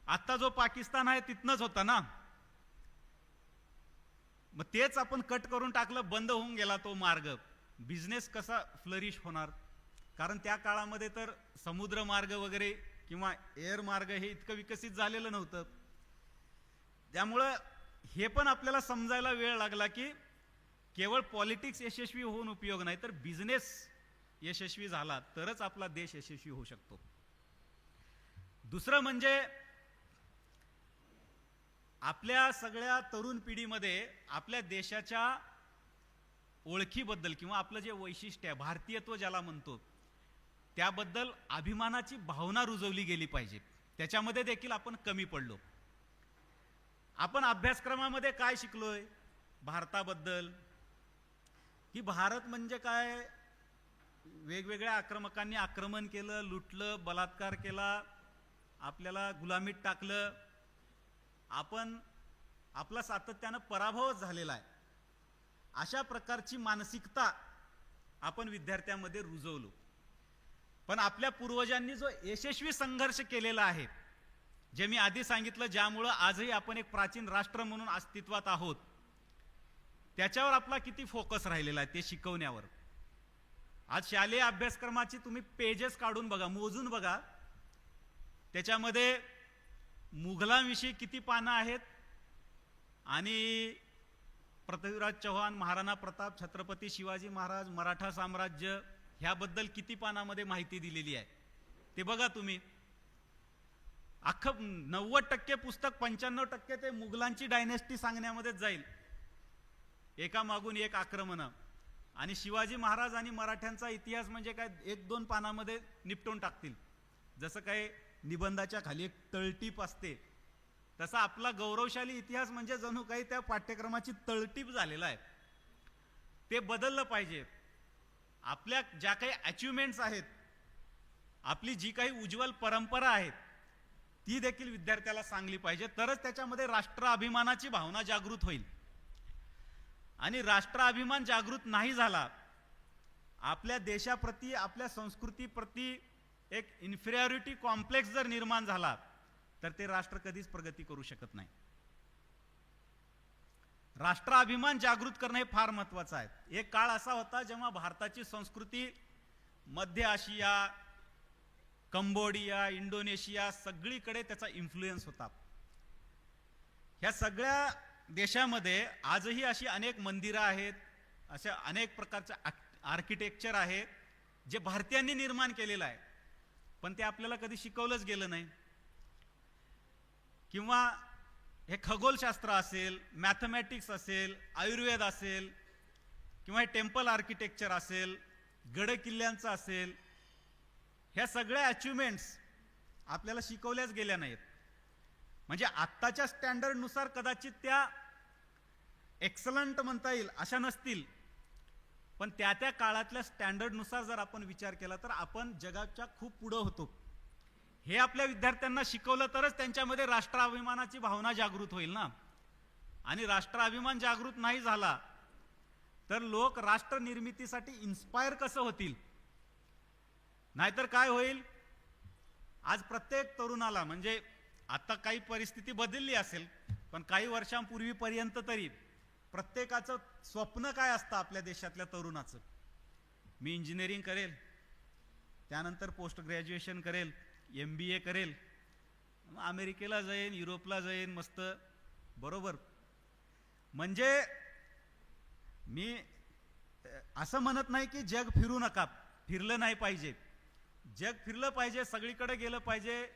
आता जो पाकिस्तान आहे तिथनच होता ना. मग तेच आपण कट करून टाकलं, बंद होऊन गेला तो मार्ग. बिझनेस कसा फ्लरिश होणार? कारण त्या काळामध्ये तर समुद्र मार्ग वगैरे किंवा एअर मार्ग हे इतकं विकसित झालेलं नव्हतं. त्यामुळं हे पण आपल्याला समजायला वेळ लागला की केवळ पॉलिटिक्स यशस्वी होऊन उपयोग नाही, तर बिझनेस यशस्वी झाला तरच आपला देश यशस्वी होऊ शकतो. दुसरं म्हणजे आपल्या सगळ्या तरुण पिढीमध्ये आपल्या देशाच्या ओळखीबद्दल किंवा आपलं जे वैशिष्ट्य आहे, भारतीयत्व ज्याला म्हणतो, त्याबद्दल अभिमानाची भावना रुजवली गेली पाहिजे. त्याच्यामध्ये देखील आपण कमी पडलो. आपण अभ्यासक्रमामध्ये काय शिकलोय भारताबद्दल? की भारत म्हणजे काय? वेगवेगळ्या आक्रमकांनी आक्रमण केलं, लुटलं, बलात्कार केला, आपल्याला गुलामीत टाकलं. आपला सातत्यानं पराभवच झालेला आहे. अशा प्रकारची मानसिकता आपण विद्यार्थ्यांमध्ये रुजवलो. पण आपल्या पूर्वजांनी जो यशस्वी संघर्ष केलेला आहे, जे मी आधी सांगितलं, ज्यामुळं आजही आपण एक प्राचीन राष्ट्र म्हणून अस्तित्वात आहोत, त्याच्यावर आपला किती फोकस राहिलेला आहे ते शिकवण्यावर. आज शालेय अभ्यासक्रमाची तुम्ही पेजेस काढून बघा, मोजून बघा, त्याच्यामध्ये मुघलांविषयी किती पानं आहेत आणि पृथ्वीराज चव्हाण, महाराणा प्रताप, छत्रपती शिवाजी महाराज, मराठा साम्राज्य ह्याबद्दल किती पानामध्ये माहिती दिलेली आहे ते बघा तुम्ही. अख्खं 90% पुस्तक, 95% ते मुघलांची डायनेस्टी सांगण्यामध्येच जाईल, एका मागून एक आक्रमणं. आणि शिवाजी महाराज आणि मराठ्यांचा इतिहास म्हणजे काय 1-2 पानामध्ये निपटून टाकतील. जसं काय निबंधाच्या खाली एक तळटीप असते, तसा आपला गौरवशाली इतिहास म्हणजे जणू काही त्या पाठ्यक्रमाची तळटीप झालेला आहे. ते बदललं पाहिजे. आपल्या ज्या काही अचिव्हमेंट्स आहेत, आपली जी काही उज्ज्वल परंपरा आहे, ती देखील विद्यार्थ्याला सांगली पाहिजे. तरच त्याच्यामध्ये राष्ट्राभिमानाची भावना जागृत होईल. आणि राष्ट्राभिमान जागृत नाही झाला, आपल्या देशाप्रती, आपल्या संस्कृतीप्रती एक इन्फिरियरिटी कॉम्प्लेक्स जर निर्माण झाला, तर ते राष्ट्र कधीच प्रगती करू शकत नाही. राष्ट्राभिमान जागृत करणं हे फार महत्वाचं आहे. एक काळ असा होता जेव्हा भारताची संस्कृती मध्य आशिया, कंबोडिया, इंडोनेशिया सगळीकडे त्याचा इन्फ्लुएन्स होता. ह्या सगळ्या देशामध्ये आजही अशी अनेक मंदिरं आहेत, अशा अनेक प्रकारचे आर्किटेक्चर आहे जे भारतीयांनी निर्माण केलेलं आहे, पण ते आपल्याला कधी शिकवलंच गेलं नाही. किंवा हे खगोलशास्त्र असेल, मॅथमॅटिक्स असेल, आयुर्वेद असेल, किंवा हे टेम्पल आर्किटेक्चर असेल, गड किल्ल्यांचं असेल, ह्या सगळ्या अचिव्हमेंट्स आपल्याला शिकवल्याच गेल्या नाहीत. म्हणजे आत्ताच्या स्टँडर्डनुसार कदाचित त्या एक्सलंट म्हणता येईल अशा नसतील, पण त्या त्या काळातल्या स्टँडर्डनुसार जर आपण विचार केला तर आपण जगाच्या खूप पुढं होतो. हे आपल्या विद्यार्थ्यांना शिकवलं तरच त्यांच्यामध्ये राष्ट्राभिमानाची भावना जागृत होईल ना. आणि राष्ट्राभिमान जागृत नाही झाला तर लोक राष्ट्र निर्मितीसाठी इन्स्पायर कसं होतील? नाहीतर काय होईल, आज प्रत्येक तरुणाला, म्हणजे आता काही परिस्थिती बदलली असेल, पण काही वर्षांपूर्वीपर्यंत तरी प्रत्येकाचं स्वप्न काय असतं आपल्या देशातल्या तरुणाचं? मी इंजिनिअरिंग करेल, त्यानंतर पोस्ट ग्रॅज्युएशन करेल, MBA करेल, अमेरिकेला जाईन, युरोपला जाईन, मस्त. बरोबर. म्हणजे मी असं म्हणत नाही की जग फिरू नका, फिरलं नाही पाहिजे, जग फिरलं पाहिजे, सगळीकडे गेलं पाहिजे,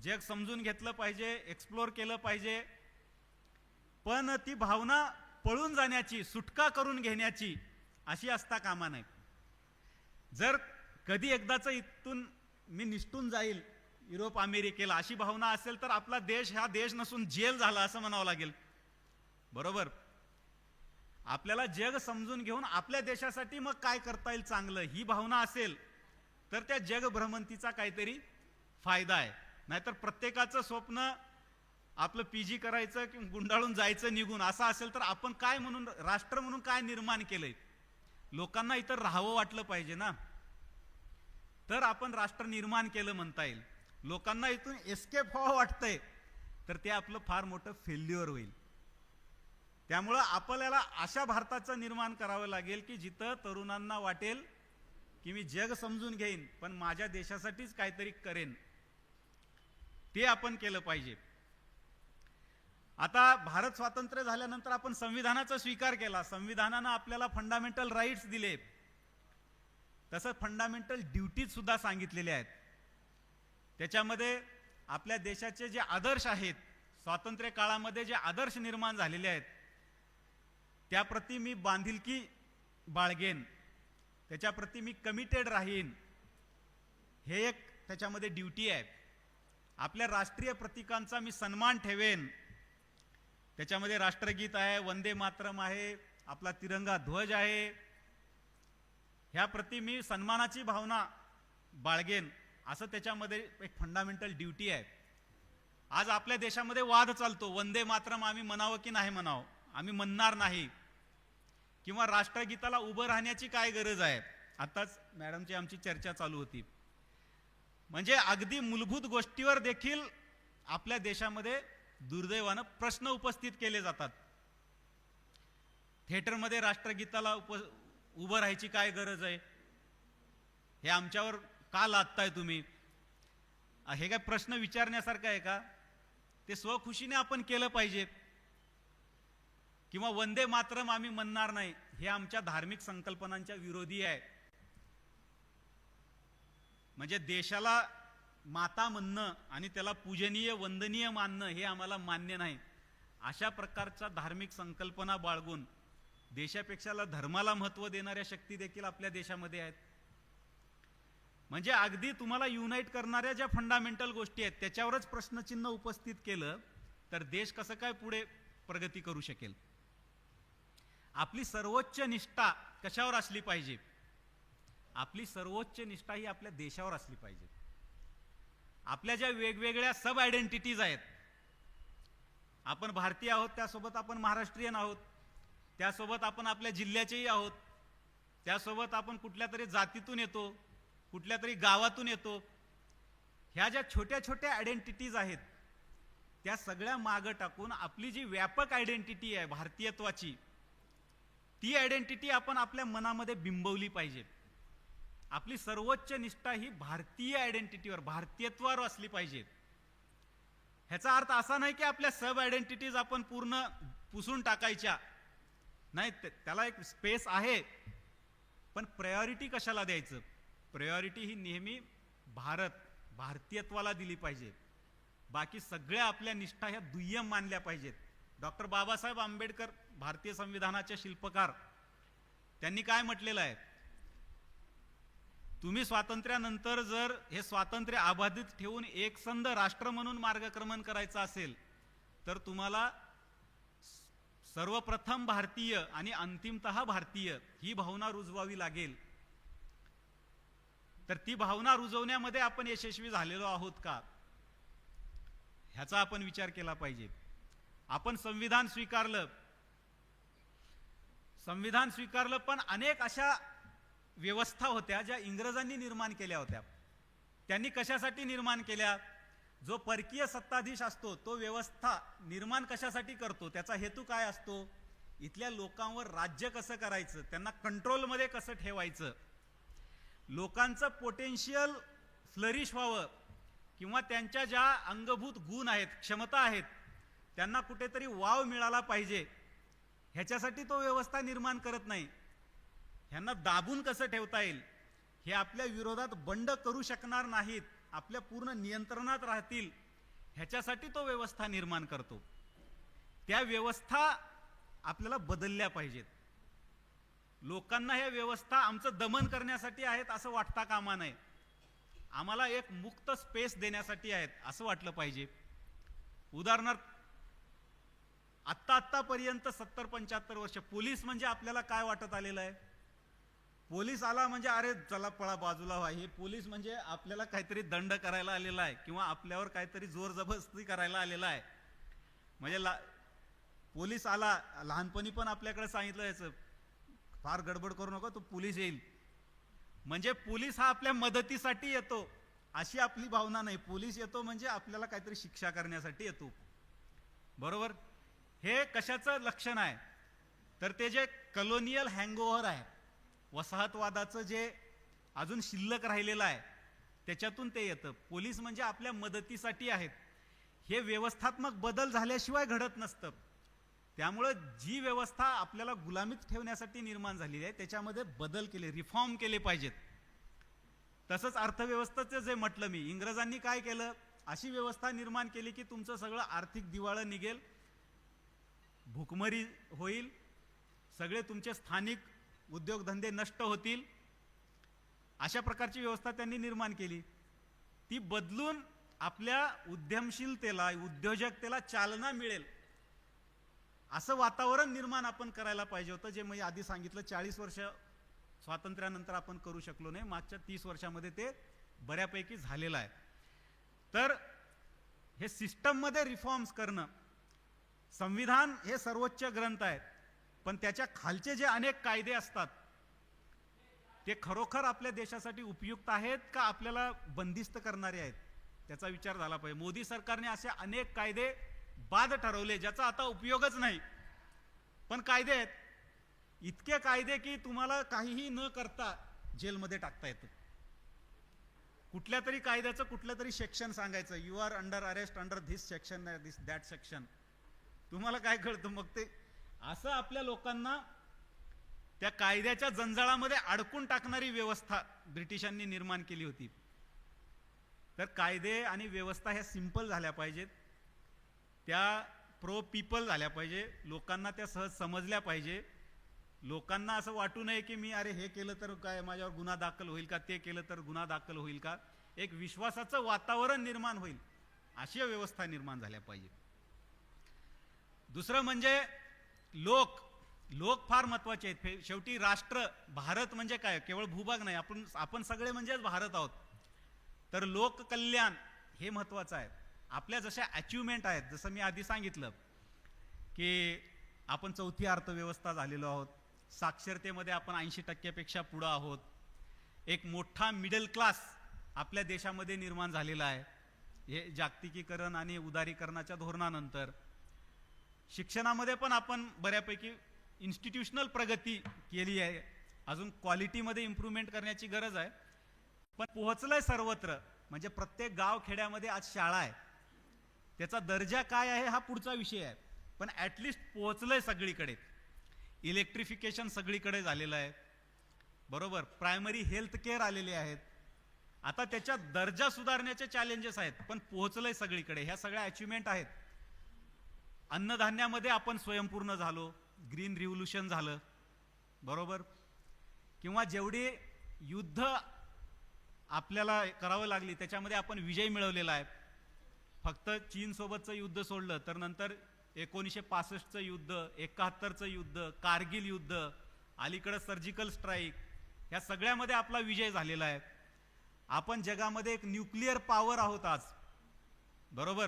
जग समजून घेतलं पाहिजे, एक्सप्लोर केलं पाहिजे. पण ती भावना पळून जाण्याची, सुटका करून घेण्याची अशी असता कामा नये. जर कधी एकदाच इथून मी निसटून जाईल युरोप अमेरिकेला अशी भावना असेल तर आपला देश हा देश नसून जेल झाला असं म्हणावं लागेल. बरोबर. आपल्याला जग समजून घेऊन आपल्या देशासाठी मग काय करता येईल चांगलं, ही भावना असेल तर त्या जग भ्रमंतीचा काहीतरी फायदा आहे. नाहीतर प्रत्येकाचं स्वप्न आपलं PG करायचं किंवा गुंडाळून जायचं निघून असं असेल तर आपण काय म्हणून, राष्ट्र म्हणून काय निर्माण केलंय? लोकांना इतर राहावं वाटलं पाहिजे ना, तर आपण राष्ट्र निर्माण केलं म्हणता येईल. लोकांना इथून एस्केप व्हावं वाटतंय तर ते आपलं फार मोठं फेल्युअर होईल. त्यामुळं आपल्याला अशा भारताचं निर्माण करावं लागेल की जिथं तरुणांना वाटेल की मी जग समजून घेईन पण माझ्या देशासाठीच काहीतरी करेन. ते आपण केलं पाहिजे. आता भारत स्वातंत्र्य झाल्यानंतर आपण संविधानाचा स्वीकार केला, संविधानानं आपल्याला फंडामेंटल राईट्स दिले, तसं फंडामेंटल ड्युटीज सुद्धा सांगितलेल्या आहेत. त्याच्यामध्ये आपल्या देशाचे जे आदर्श आहेत, स्वातंत्र्य काळामध्ये जे आदर्श निर्माण झालेले आहेत त्याप्रती मी बांधिलकी बाळगेन, त्याच्याप्रती मी कमिटेड राहीन, हे एक त्याच्यामध्ये ड्युटी आहे. आपल्या राष्ट्रीय प्रतीकांचा मी सन्मान ठेवेन, त्याच्यामध्ये राष्ट्रगीत आहे, वंदे मातरम आहे, आपला तिरंगा ध्वज आहे, ह्या प्रती मी सन्मानाची भावना बाळगेन, असं त्याच्यामध्ये एक फंडामेंटल ड्युटी आहे. आज आपल्या देशामध्ये वाद चालतो, वंदे मातरम आम्ही म्हणावं की नाही म्हणावं, आम्ही म्हणणार नाही, किंवा राष्ट्रगीताला उभं राहण्याची काय गरज आहे. आताच मॅडमची आमची चर्चा चालू होती, म्हणजे अगदी मूलभूत गोष्टीवर देखील आपल्या देशामध्ये दुर्दैवानं प्रश्न उपस्थित केले जातात. थिएटरमध्ये राष्ट्रगीताला उभं राहायची काय गरज आहे, हे आमच्यावर का लादताय तुम्ही, हे काय प्रश्न विचारण्यासारखं आहे का? ते स्वखुशीने आपण केलं पाहिजे. किंवा वंदे मातरम आम्ही म्हणणार नाही, हे आमच्या धार्मिक संकल्पनांच्या विरोधी आहे. म्हणजे देशाला माता म्हणणं आणि त्याला पूजनीय वंदनीय मानणं हे आम्हाला मान्य नाही. अशा प्रकारच्या धार्मिक संकल्पना बाळगून देशापेक्षा धर्माला महत्त्व देणाऱ्या शक्ती देखील आपल्या देशामध्ये आहेत. म्हणजे अगदी तुम्हाला युनाईट करणाऱ्या ज्या फंडामेंटल गोष्टी आहेत त्याच्यावरच प्रश्नचिन्ह उपस्थित केलं तर देश कसं काय पुढे प्रगती करू शकेल? आपली सर्वोच्च निष्ठा कशावर असली पाहिजे? आपली सर्वोच्च निष्ठा ही आपल्या देशावर असली पाहिजे. आपल्या ज्या वेगवेगळ्या सब आयडेंटिटीज आहेत, आपण भारतीय आहोत, त्यासोबत आपण महाराष्ट्रीयन आहोत, त्यासोबत आपण आपल्या जिल्ह्याचेही आहोत, त्यासोबत आपण कुठल्या तरी जातीतून येतो, कुठल्या तरी गावातून येतो. ह्या ज्या छोट्या छोट्या आयडेंटिटीज आहेत त्या सगळ्या मागं टाकून आपली जी व्यापक आयडेंटिटी आहे भारतीयत्वाची, ती आयडेंटिटी आपण आपल्या मनामध्ये बिंबवली पाहिजे. आपली सर्वोच्च निष्ठा ही भारतीय आयडेंटिटीवर, भारतीयत्वावर असली पाहिजे. ह्याचा अर्थ असा नाही की आपल्या सब आयडेंटिटीज आपण पूर्ण पुसून टाकायच्या नाही, त्याला एक स्पेस आहे, पण प्रायोरिटी कशाला द्यायचं? प्रायोरिटी ही नेहमी भारतीयत्वाला दिली पाहिजे. बाकी सगळ्या आपल्या निष्ठा ह्या दुय्यम मानल्या पाहिजेत. डॉक्टर बाबासाहेब आंबेडकर, भारतीय संविधानाचे शिल्पकार, त्यांनी काय म्हटलेलं आहे? तुम्ही स्वातंत्र्यानंतर जर हे स्वातंत्र्य अबाधित ठेवून एकसंध राष्ट्र म्हणून मार्गक्रमण करायचं असेल तर तुम्हाला सर्वप्रथम भारतीय आणि अंतिमतः भारतीय ही भावना रुजवावी लागेल. तर ती भावना रुजवण्यामध्ये आपण यशस्वी झालेलो आहोत का, ह्याचा आपण विचार केला पाहिजे. आपण संविधान स्वीकारलं, पण अनेक अशा व्यवस्था होत्या ज्या इंग्रजांनी निर्माण केल्या होत्या. त्यांनी कशासाठी निर्माण केल्या? जो परकीय सत्ताधीश असतो तो व्यवस्था निर्माण कशासाठी करतो, त्याचा हेतू काय असतो? इथल्या लोकांवर राज्य कसं करायचं, त्यांना कंट्रोलमध्ये कसं ठेवायचं, लोकांचं पोटेन्शियल फ्लरिश व्हावं, किंवा त्यांच्या ज्या अंगभूत गुण आहेत, क्षमता आहेत, त्यांना कुठेतरी वाव मिळाला पाहिजे, ह्याच्यासाठी तो व्यवस्था निर्माण करत नाही. ह्यांना दाबून कसं ठेवता येईल, हे आपल्या विरोधात बंड करू शकणार नाहीत, आपल्या पूर्ण नियंत्रणात राहतील, ह्याच्यासाठी तो व्यवस्था निर्माण करतो. त्या व्यवस्था आपल्याला बदलल्या पाहिजेत. लोकांना ह्या व्यवस्था आमचं दमन करण्यासाठी आहेत असं वाटता कामा नये. आम्हाला एक मुक्त स्पेस देण्यासाठी आहेत असं वाटलं पाहिजे. उदाहरणार्थ, आत्तापर्यंत 70-75 वर्ष पोलीस म्हणजे आपल्याला काय वाटत आलेलं आहे? पोलीस आला म्हणजे अरे चला पळा बाजूला व्हा. हे पोलीस म्हणजे आपल्याला काहीतरी दंड करायला आलेला आहे किंवा आपल्यावर काहीतरी जोर जबरदस्ती करायला आलेला आहे. म्हणजे पोलीस आला, लहानपणी पण आपल्याकडे सांगितलं याचं, फार गडबड करू नका, तो पोलीस येईल. म्हणजे पोलीस हा आपल्या मदतीसाठी येतो अशी आपली भावना नाही. पोलीस येतो म्हणजे आपल्याला काहीतरी शिक्षा करण्यासाठी येतो. बरोबर? हे कशाचं लक्षण आहे? तर ते जे कॉलोनियल हँगओव्हर आहे, वसाहतवादाचं जे अजून शिल्लक राहिलेलं आहे, त्याच्यातून ते येतं. पोलीस म्हणजे आपल्या मदतीसाठी आहेत. हे व्यवस्थात्मक बदल झाल्याशिवाय घडत नसतं. त्यामुळे जी व्यवस्था आपल्याला गुलामीत ठेवण्यासाठी निर्माण झालेली आहे त्याच्यामध्ये बदल केले, रिफॉर्म केले पाहिजेत. तसंच अर्थव्यवस्थेचं जे म्हटलं मी, इंग्रजांनी काय केलं? अशी व्यवस्था निर्माण केली की तुमचं सगळं आर्थिक दिवाळं निघेल, भुकमरी होईल, सगळे तुमचे स्थानिक उद्योगधंदे नष्ट होतील. अशा प्रकारची व्यवस्था त्यांनी निर्माण केली. ती बदलून आपल्या उद्यमशीलतेला, उद्योजकतेला चालना मिळेल असं वातावरण निर्माण आपण करायला पाहिजे होतं. जे मी आधी सांगितलं, 40 वर्ष स्वातंत्र्यानंतर आपण करू शकलो नाही, मागच्या 30 वर्षामध्ये ते बऱ्यापैकी झालेलं आहे. तर हे सिस्टममध्ये रिफॉर्म्स करणं, संविधान हे सर्वोच्च ग्रंथ आहे, पण त्याच्या खालचे जे अनेक कायदे असतात ते खरोखर आपल्या देशासाठी उपयुक्त आहेत का आपल्याला बंदिस्त करणारे आहेत, त्याचा विचार झाला पाहिजे. मोदी सरकारने असे अनेक कायदे बाद ठरवले ज्याचा आता उपयोगच नाही, पण कायदे आहेत, इतके कायदे की तुम्हाला काहीही न करता जेलमध्ये टाकता येतं. कुठल्या तरी कायद्याचं कुठलं तरी सेक्शन सांगायचं, you are under arrest under this section this that section, तुम्हाला काय कळतं मग ते. असं आपल्या लोकांना त्या कायद्याच्या जंजाळामध्ये अडकून टाकणारी व्यवस्था ब्रिटिशांनी निर्माण केली होती. तर कायदे आणि व्यवस्था ह्या सिंपल झाल्या पाहिजेत, त्या प्रो पीपल झाल्या पाहिजे, लोकांना त्या सहज समजल्या पाहिजे. लोकांना असं वाटू नये की मी अरे हे केलं तर काय माझ्यावर गुन्हा दाखल होईल का, ते केलं तर गुन्हा दाखल होईल का. एक विश्वासाचं वातावरण निर्माण होईल अशी व्यवस्था निर्माण झाल्या पाहिजे. दुसरं म्हणजे लोक फार महत्वाचे आहेत. शेवटी राष्ट्र भारत म्हणजे काय, केवळ भूभाग नाही, आपण सगळे म्हणजेच भारत आहोत. तर लोक कल्याण हे महत्वाचं आहे. आपल्या जशा अचिव्हमेंट आहेत, जसं मी आधी सांगितलं की आपण चौथी अर्थव्यवस्था झालेलो आहोत, साक्षरतेमध्ये आपण 80% पुढे आहोत, एक मोठा मिडल क्लास आपल्या देशामध्ये निर्माण झालेला आहे हे जागतिकीकरण आणि उदारीकरणाच्या धोरणानंतर. शिक्षणामध्ये पण आपण बऱ्यापैकी इन्स्टिट्यूशनल प्रगती केली आहे, अजून क्वालिटीमध्ये इम्प्रूव्हमेंट करण्याची गरज आहे, पण पोहोचलंय सर्वत्र. म्हणजे प्रत्येक गाव खेड्यामध्ये आज शाळा आहे, त्याचा दर्जा काय आहे हा पुढचा विषय आहे, पण ॲटलिस्ट पोहोचलंय सगळीकडे. इलेक्ट्रिफिकेशन सगळीकडे झालेलं आहे, बरोबर. प्रायमरी हेल्थ केअर आलेले आहेत. आता त्याच्या दर्जा सुधारण्याचे चॅलेंजेस आहेत, पण पोहोचलंय सगळीकडे. ह्या सगळ्या अचिव्हमेंट आहेत. अन्नधान्यामध्ये आपण स्वयंपूर्ण झालो, ग्रीन रिव्होल्यूशन झालं, बरोबर. किंवा जेवढी युद्ध आपल्याला करावं लागली त्याच्यामध्ये आपण विजय मिळवलेला आहे. फक्त चीन सोबतचं युद्ध सोडलं तर नंतर 1965चं युद्ध, 71चं युद्ध, कारगिल युद्ध, अलीकडे सर्जिकल स्ट्राईक, ह्या सगळ्यामध्ये आपला विजय झालेला आहे. आपण जगामध्ये एक न्यूक्लिअर पॉवर आहोत आज, बरोबर.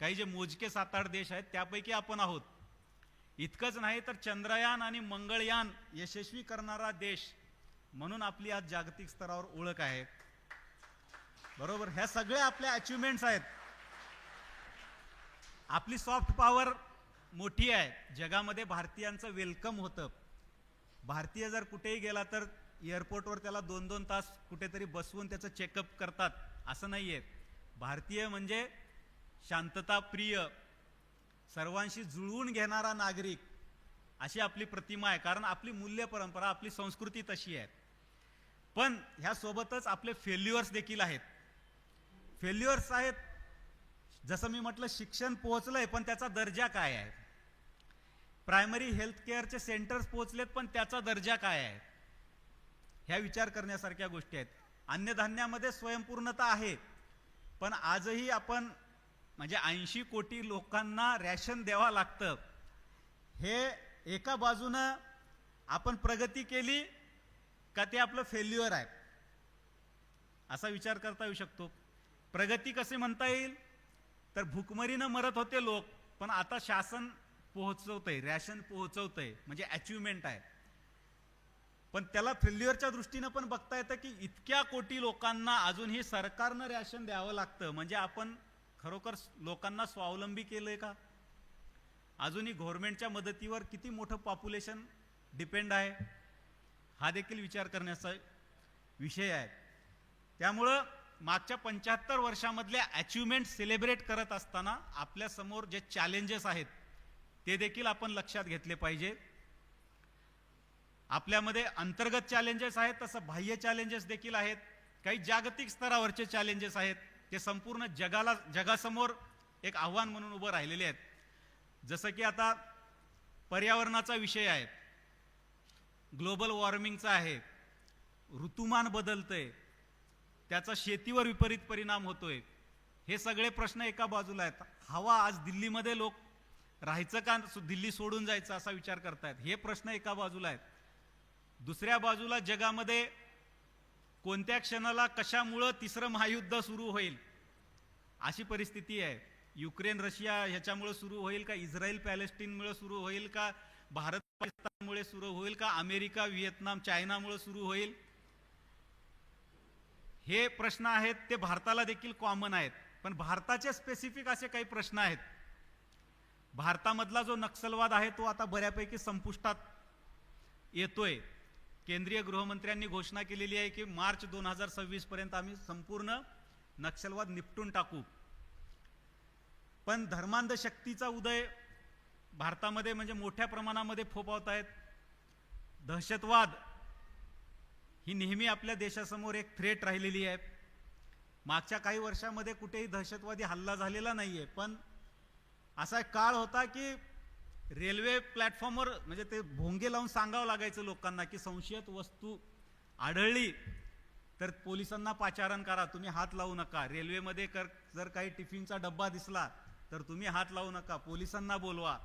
काही जे मोजके 7-8 देश आहेत त्यापैकी आपण आहोत. इतकंच नाही तर चंद्रयान आणि मंगळयान यशस्वी करणारा देश म्हणून आपली आज जागतिक स्तरावर ओळख आहे, बरोबर. ह्या सगळ्या आपल्या अचिव्हमेंट्स आहेत. आपली सॉफ्ट पॉवर मोठी आहे, जगामध्ये भारतीयांचं वेलकम होतं. भारतीय जर कुठेही गेला तर एअरपोर्टवर त्याला 2-2 तास कुठेतरी बसवून त्याचं चेकअप करतात, असं नाहीये. भारतीय म्हणजे शांतता प्रिय, सर्वांशी जुळवून घेणारा नागरिक, अशी आपली प्रतिमा आहे. कारण आपली मूल्य परंपरा, आपली संस्कृती तशी आहे. पण ह्या सोबतच आपले फेल्युअर्स देखील आहेत. फेल्युअर्स आहेत, जसं मी म्हटलं शिक्षण पोहोचलंय पण त्याचा दर्जा काय आहे. प्रायमरी हेल्थ केअरचे सेंटर्स पोहोचलेत पण त्याचा दर्जा काय आहे, ह्या विचार करण्यासारख्या गोष्टी आहेत. अन्नधान्यामध्ये स्वयंपूर्णता आहे, पण आजही आपण म्हणजे 80 कोटी लोकांना रॅशन द्यावं लागतं. हे एका बाजूनं आपण प्रगती केली का ते आपलं फेल्युअर आहे, असा विचार करता येऊ शकतो. प्रगती कशी म्हणता येईल तर भूकमरीनं मरत होते लोक, पण आता शासन पोहोचवतंय, रॅशन पोहोचवतंय, म्हणजे अचिव्हमेंट आहे. पण त्याला फेल्युअरच्या दृष्टीनं पण बघता येतं की इतक्या कोटी लोकांना अजूनही सरकारनं रॅशन द्यावं लागतं, म्हणजे आपण खरोखर लोकांना स्वावलंबी केलंय का. अजूनही गव्हर्नमेंटच्या मदतीवर किती मोठं पॉप्युलेशन डिपेंड आहे, हा देखील विचार करण्याचा विषय आहे. त्यामुळं मागच्या 75 वर्षामधल्या अचिव्हमेंट सेलिब्रेट करत असताना आपल्या समोर जे चॅलेंजेस आहेत ते देखील आपण लक्षात घेतले पाहिजे. आपल्यामध्ये अंतर्गत चॅलेंजेस आहेत, तसं बाह्य चॅलेंजेस देखील आहेत. काही जागतिक स्तरावरचे चॅलेंजेस आहेत, ते संपूर्ण जगासमोर एक आव्हान म्हणून उभं राहिलेले आहेत. जसं की आता पर्यावरणाचा विषय आहे, ग्लोबल वॉर्मिंगचा आहे, ऋतुमान बदलतंय, त्याचा शेतीवर विपरीत परिणाम होतोय. हे सगळे प्रश्न एका बाजूला आहेत. हवा, आज दिल्लीमध्ये लोक राहायचं का दिल्ली सोडून जायचं असा विचार करतायत, हे प्रश्न एका बाजूला आहेत. दुसऱ्या बाजूला जगामध्ये कोणत्या क्षणाला कशामुळं तिसरं महायुद्ध सुरू होईल अशी परिस्थिती आहे. युक्रेन रशिया ह्याच्यामुळे सुरू होईल का, इस्रायल पॅलेस्टाईनमुळे सुरू होईल का, भारत पाकिस्तानमुळे सुरू होईल का, अमेरिका व्हिएतनाम चायनामुळे सुरू होईल, हे प्रश्न आहेत ते भारताला देखील कॉमन आहेत, पण भारताचे स्पेसिफिक असे काही प्रश्न आहेत. भारतामधला जो नक्षलवाद आहे तो आता बऱ्यापैकी संपुष्टात येतोय. केंद्रीय गृहमंत्र्यांनी घोषणा केलेली आहे की मार्च 2026 पर्यंत आम्ही संपूर्ण नक्षलवाद निपटून टाकू. पण धर्मांध शक्तीचा उदय भारतामध्ये म्हणजे मोठ्या प्रमाणामध्ये फोफावत आहेत. दहशतवाद ही नेहमी आपल्या देशासमोर एक थ्रेट राहिलेली आहे. मागच्या काही वर्षामध्ये कुठेही दहशतवादी हल्ला झालेला नाहीये, पण असा एक काळ होता की रेल्वे प्लॅटफॉर्मवर म्हणजे ते भोंगे लावून सांगावं लागायचं लोकांना की संशयित वस्तू आढळली तर पोलिसांना पाचारण करा, तुम्ही हात लावू नका. रेल्वेमध्ये जर काही टिफिनचा डब्बा दिसला तर तुम्ही हात लावू नका, पोलिसांना बोलवा.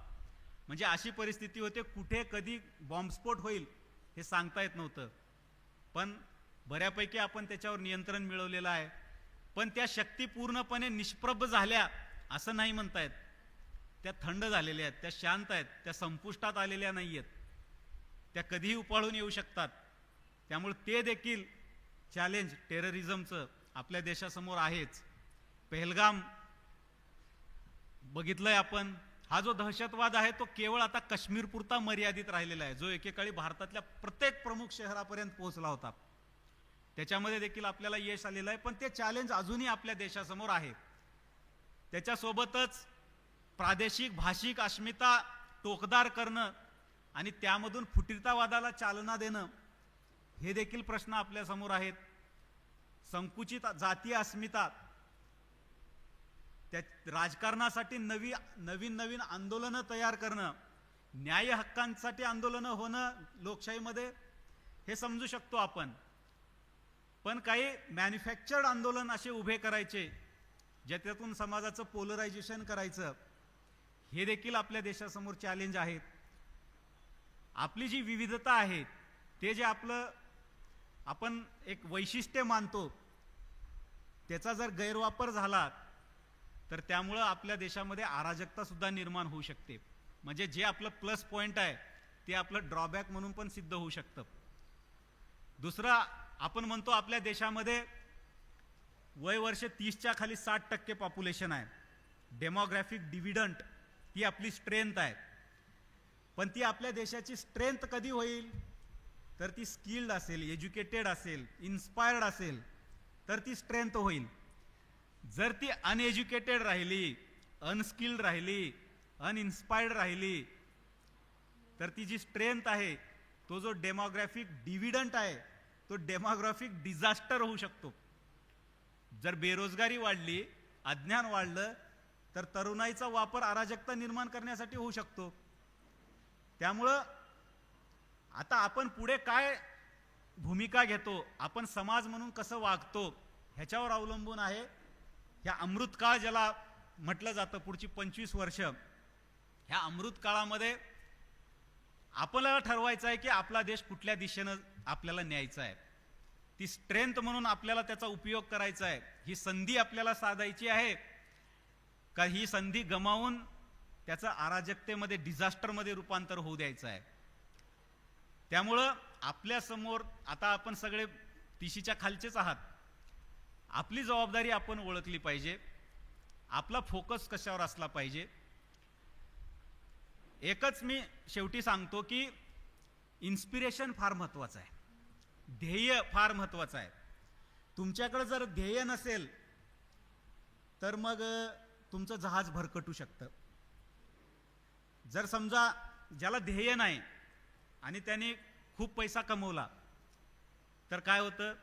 म्हणजे अशी परिस्थिती होते, कुठे कधी बॉम्बस्फोट होईल हे सांगता येत नव्हतं. पण बऱ्यापैकी आपण त्याच्यावर नियंत्रण मिळवलेलं आहे. पण त्या शक्ती पूर्णपणे निष्प्रभ झाल्या असं नाही म्हणतायत. त्या थंड झालेल्या आहेत, त्या शांत आहेत, त्या संपुष्टात आलेल्या नाही आहेत. त्या कधीही उपाळून येऊ शकतात. त्यामुळे ते देखील चॅलेंज टेररिझमचं आपल्या देशासमोर आहेच. पहलगाम बघितलंय आपण. हा जो दहशतवाद आहे तो केवळ आता काश्मीरपुरता मर्यादित राहिलेला आहे, जो एकेकाळी भारतातल्या प्रत्येक प्रमुख शहरापर्यंत पोहोचला होता. त्याच्यामध्ये देखील आपल्याला यश आलेलं आहे, पण ते चॅलेंज अजूनही आपल्या देशासमोर आहे. त्याच्यासोबतच प्रादेशिक भाषिक अस्मिता टोकदार करणं आणि त्यामधून फुटीरतावादाला चालना देणं हे देखील प्रश्न आपल्यासमोर आहेत. संकुचित जातीय अस्मिता, त्या राजकारणासाठी नवीन आंदोलनं तयार करणं, न्याय हक्कांसाठी आंदोलनं होणं लोकशाहीमध्ये हे समजू शकतो आपण. पण काही मॅन्युफॅक्चर्ड आंदोलन असे उभे करायचे ज्याच्यातून समाजाचं पोलरायझेशन करायचं, हे देखील आपल्या देशासमोर चॅलेंज आहेत. आपली जी विविधता आहे ते जे आपण एक वैशिष्ट्य मानतो त्याचा जर गैरवापर झाला तर त्यामुळं आपल्या देशामध्ये अराजकता सुद्धा निर्माण होऊ शकते. म्हणजे जे आपलं प्लस पॉइंट आहे ते आपलं ड्रॉबॅक म्हणून पण सिद्ध होऊ शकतं. दुसरा, आपण म्हणतो आपल्या देशामध्ये वय वर्ष 30च्या खाली 60% पॉप्युलेशन आहे. डेमोग्राफिक डिव्हिडंट ती आपली स्ट्रेंथ आहे. पण ती आपल्या देशाची स्ट्रेंथ कधी होईल तर ती स्किल्ड असेल, एज्युकेटेड असेल, इन्स्पायर्ड असेल तर ती स्ट्रेंथ होईल. जर ती अनएज्युकेटेड राहिली, अनस्किल्ड राहिली, अनइन्स्पायर्ड राहिली तर ती जी स्ट्रेंथ आहे, तो जो डेमोग्राफिक डिव्हिडंट आहे तो डेमोग्राफिक डिझास्टर होऊ शकतो. जर बेरोजगारी वाढली, अज्ञान वाढलं तर तरुणाईचा वापर अराजकता निर्माण करण्यासाठी होऊ शकतो. त्यामुळं आता आपण पुढे काय भूमिका घेतो, आपण समाज म्हणून कसं वागतो ह्याच्यावर अवलंबून आहे. ह्या अमृतकाळ ज्याला म्हटलं जातं, पुढची 25 वर्ष, ह्या अमृत काळामध्ये आपल्याला ठरवायचं आहे की आपला देश कुठल्या दिशेनं आपल्याला न्यायचा आहे. ती स्ट्रेंथ म्हणून आपल्याला त्याचा उपयोग करायचा आहे. ही संधी आपल्याला साधायची आहे का ही संधी गमावून त्याचं अराजकतेमध्ये, डिझास्टरमध्ये रूपांतर होऊ द्यायचं आहे. त्यामुळं आपल्यासमोर आता आपण सगळे 30च्या खालचेच आहात. आपली जबाबदारी आपण ओळखली पाहिजे. आपला फोकस कशावर असला पाहिजे. एकच मी शेवटी सांगतो की इन्स्पिरेशन फार महत्वाचं आहे, ध्येय फार महत्वाचं आहे. तुमच्याकडे जर ध्येय नसेल तर मग तुमचं जहाज भरकटू शकतं. जर समजा ज्याला ध्येय नाही आणि त्याने खूप पैसा कमवला तर काय होतं,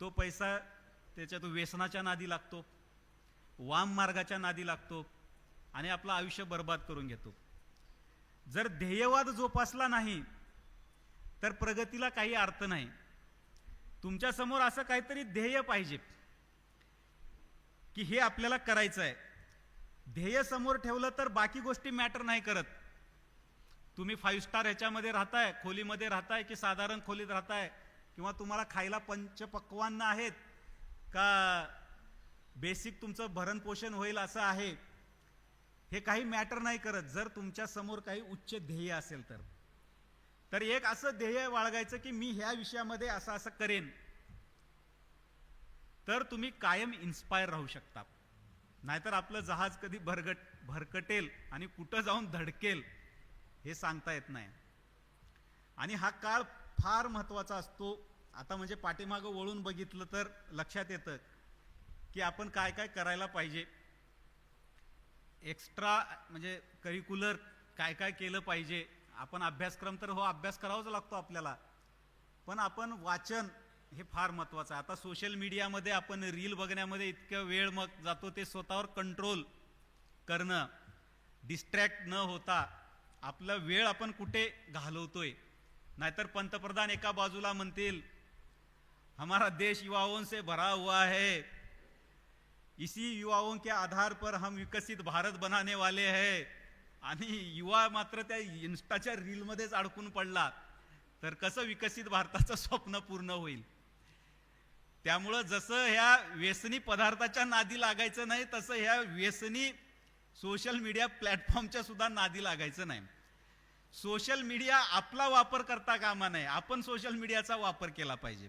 तो पैसा त्याच्या तो व्यसनाच्या नादी लागतो, वाम मार्गाच्या नादी लागतो आणि आपलं आयुष्य बर्बाद करून घेतो. जर ध्येयवाद जोपासला नाही तर प्रगतीला काही अर्थ नाही. तुमच्या समोर असं काहीतरी ध्येय पाहिजे की हे आपल्याला करायचं आहे. ध्येय समोर ठेवलं तर बाकी गोष्टी मॅटर नाही करत. तुम्ही 5 स्टार ह्याच्यामध्ये राहताय, खोलीमध्ये राहताय की साधारण खोलीत राहताय, किंवा तुम्हाला खायला पंचपक्वान्न आहेत का बेसिक तुमचं भरण पोषण होईल असं आहे, हे काही मॅटर नाही करत. जर तुमच्या समोर काही उच्च ध्येय असेल तर एक असं ध्येय बाळगायचं की मी ह्या विषयामध्ये असं असं करेन तर तुम्ही कायम इन्स्पायर राहू शकता. नाहीतर आपलं जहाज कधी भरकटेल आणि कुठं जाऊन धडकेल हे सांगता येत नाही. आणि हा काळ फार महत्त्वाचा असतो. आता म्हणजे पाठीमागं वळून बघितलं तर लक्षात येतं की आपण काय काय करायला पाहिजे. एक्स्ट्रा म्हणजे करिक्युलर काय काय केलं पाहिजे. आपण अभ्यासक्रम तर हो अभ्यास करावाच लागतो आपल्याला, पण आपण वाचन हे फार महत्त्वाचं आहे. आता सोशल मीडियामध्ये आपण रील बघण्यामध्ये इतका वेळ मग जातो, ते स्वतःवर कंट्रोल करणं, डिस्ट्रॅक्ट न होता आपला वेळ आपण कुठे घालवतोय. नाहीतर पंतप्रधान एका बाजूला म्हणतील हमारा देश युवाओं से भरा हुआ है, इसी युवाओं के आधार पर हम विकसित भारत बनाने वाले हैं, आणि युवा मात्र त्या इन्स्टाच्या रीलमध्येच अडकून पडला तर कसं विकसित भारताचं स्वप्न पूर्ण होईल. त्यामुळं जसं ह्या व्यसनी पदार्थाच्या नादी लागायचं नाही, तसं ह्या व्यसनी सोशल मीडिया प्लॅटफॉर्मच्या सुद्धा नादी लागायचं नाही. सोशल मीडिया आपला वापर करता कामा नये, आपण सोशल मीडियाचा वापर केला पाहिजे.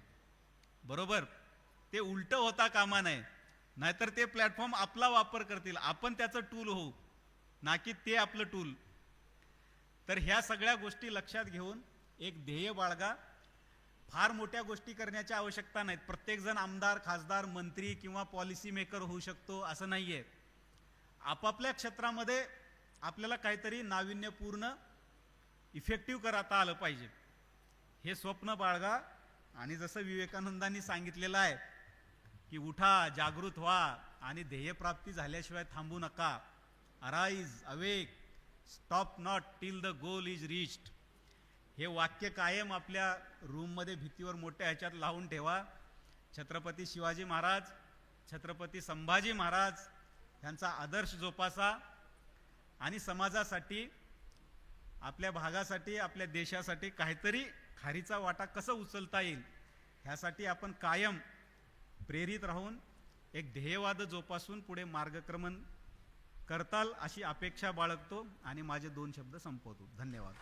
बरोबर, ते उलट होता कामा नये. नाहीतर ते प्लॅटफॉर्म आपला वापर करतील, आपण त्याचं टूल होऊ, ना की ते आपलं टूल. तर ह्या सगळ्या गोष्टी लक्षात घेऊन एक ध्येय बाळगा. फार मोठ्या गोष्टी करण्याची आवश्यकता नाहीत. प्रत्येकजण आमदार, खासदार, मंत्री किंवा पॉलिसी मेकर होऊ शकतो असं नाहीये. आपापल्या क्षेत्रामध्ये आपल्याला काहीतरी नाविन्यपूर्ण इफेक्टिव्ह करता आलं पाहिजे, हे स्वप्न बाळगा. आणि जसं विवेकानंदांनी सांगितलेलं आहे की उठा, जागृत व्हा आणि ध्येयप्राप्ती झाल्याशिवाय थांबू नका. Arise, awake, stop not till the goal is reached. हे वाक्य कायम आपल्या रूममध्ये भिंतीवर मोठ्या ह्याच्यात लावून ठेवा. छत्रपती शिवाजी महाराज, छत्रपती संभाजी महाराज यांचा आदर्श जोपासा आणि समाजासाठी, आपल्या भागासाठी, आपल्या देशासाठी काहीतरी खारीचा वाटा कसं उचलता येईल ह्यासाठी आपण कायम प्रेरित राहून एक ध्येयवाद जोपासून पुढे मार्गक्रमण करताल अशी अपेक्षा बाळगतो आणि माझे 2 शब्द संपवतो. धन्यवाद.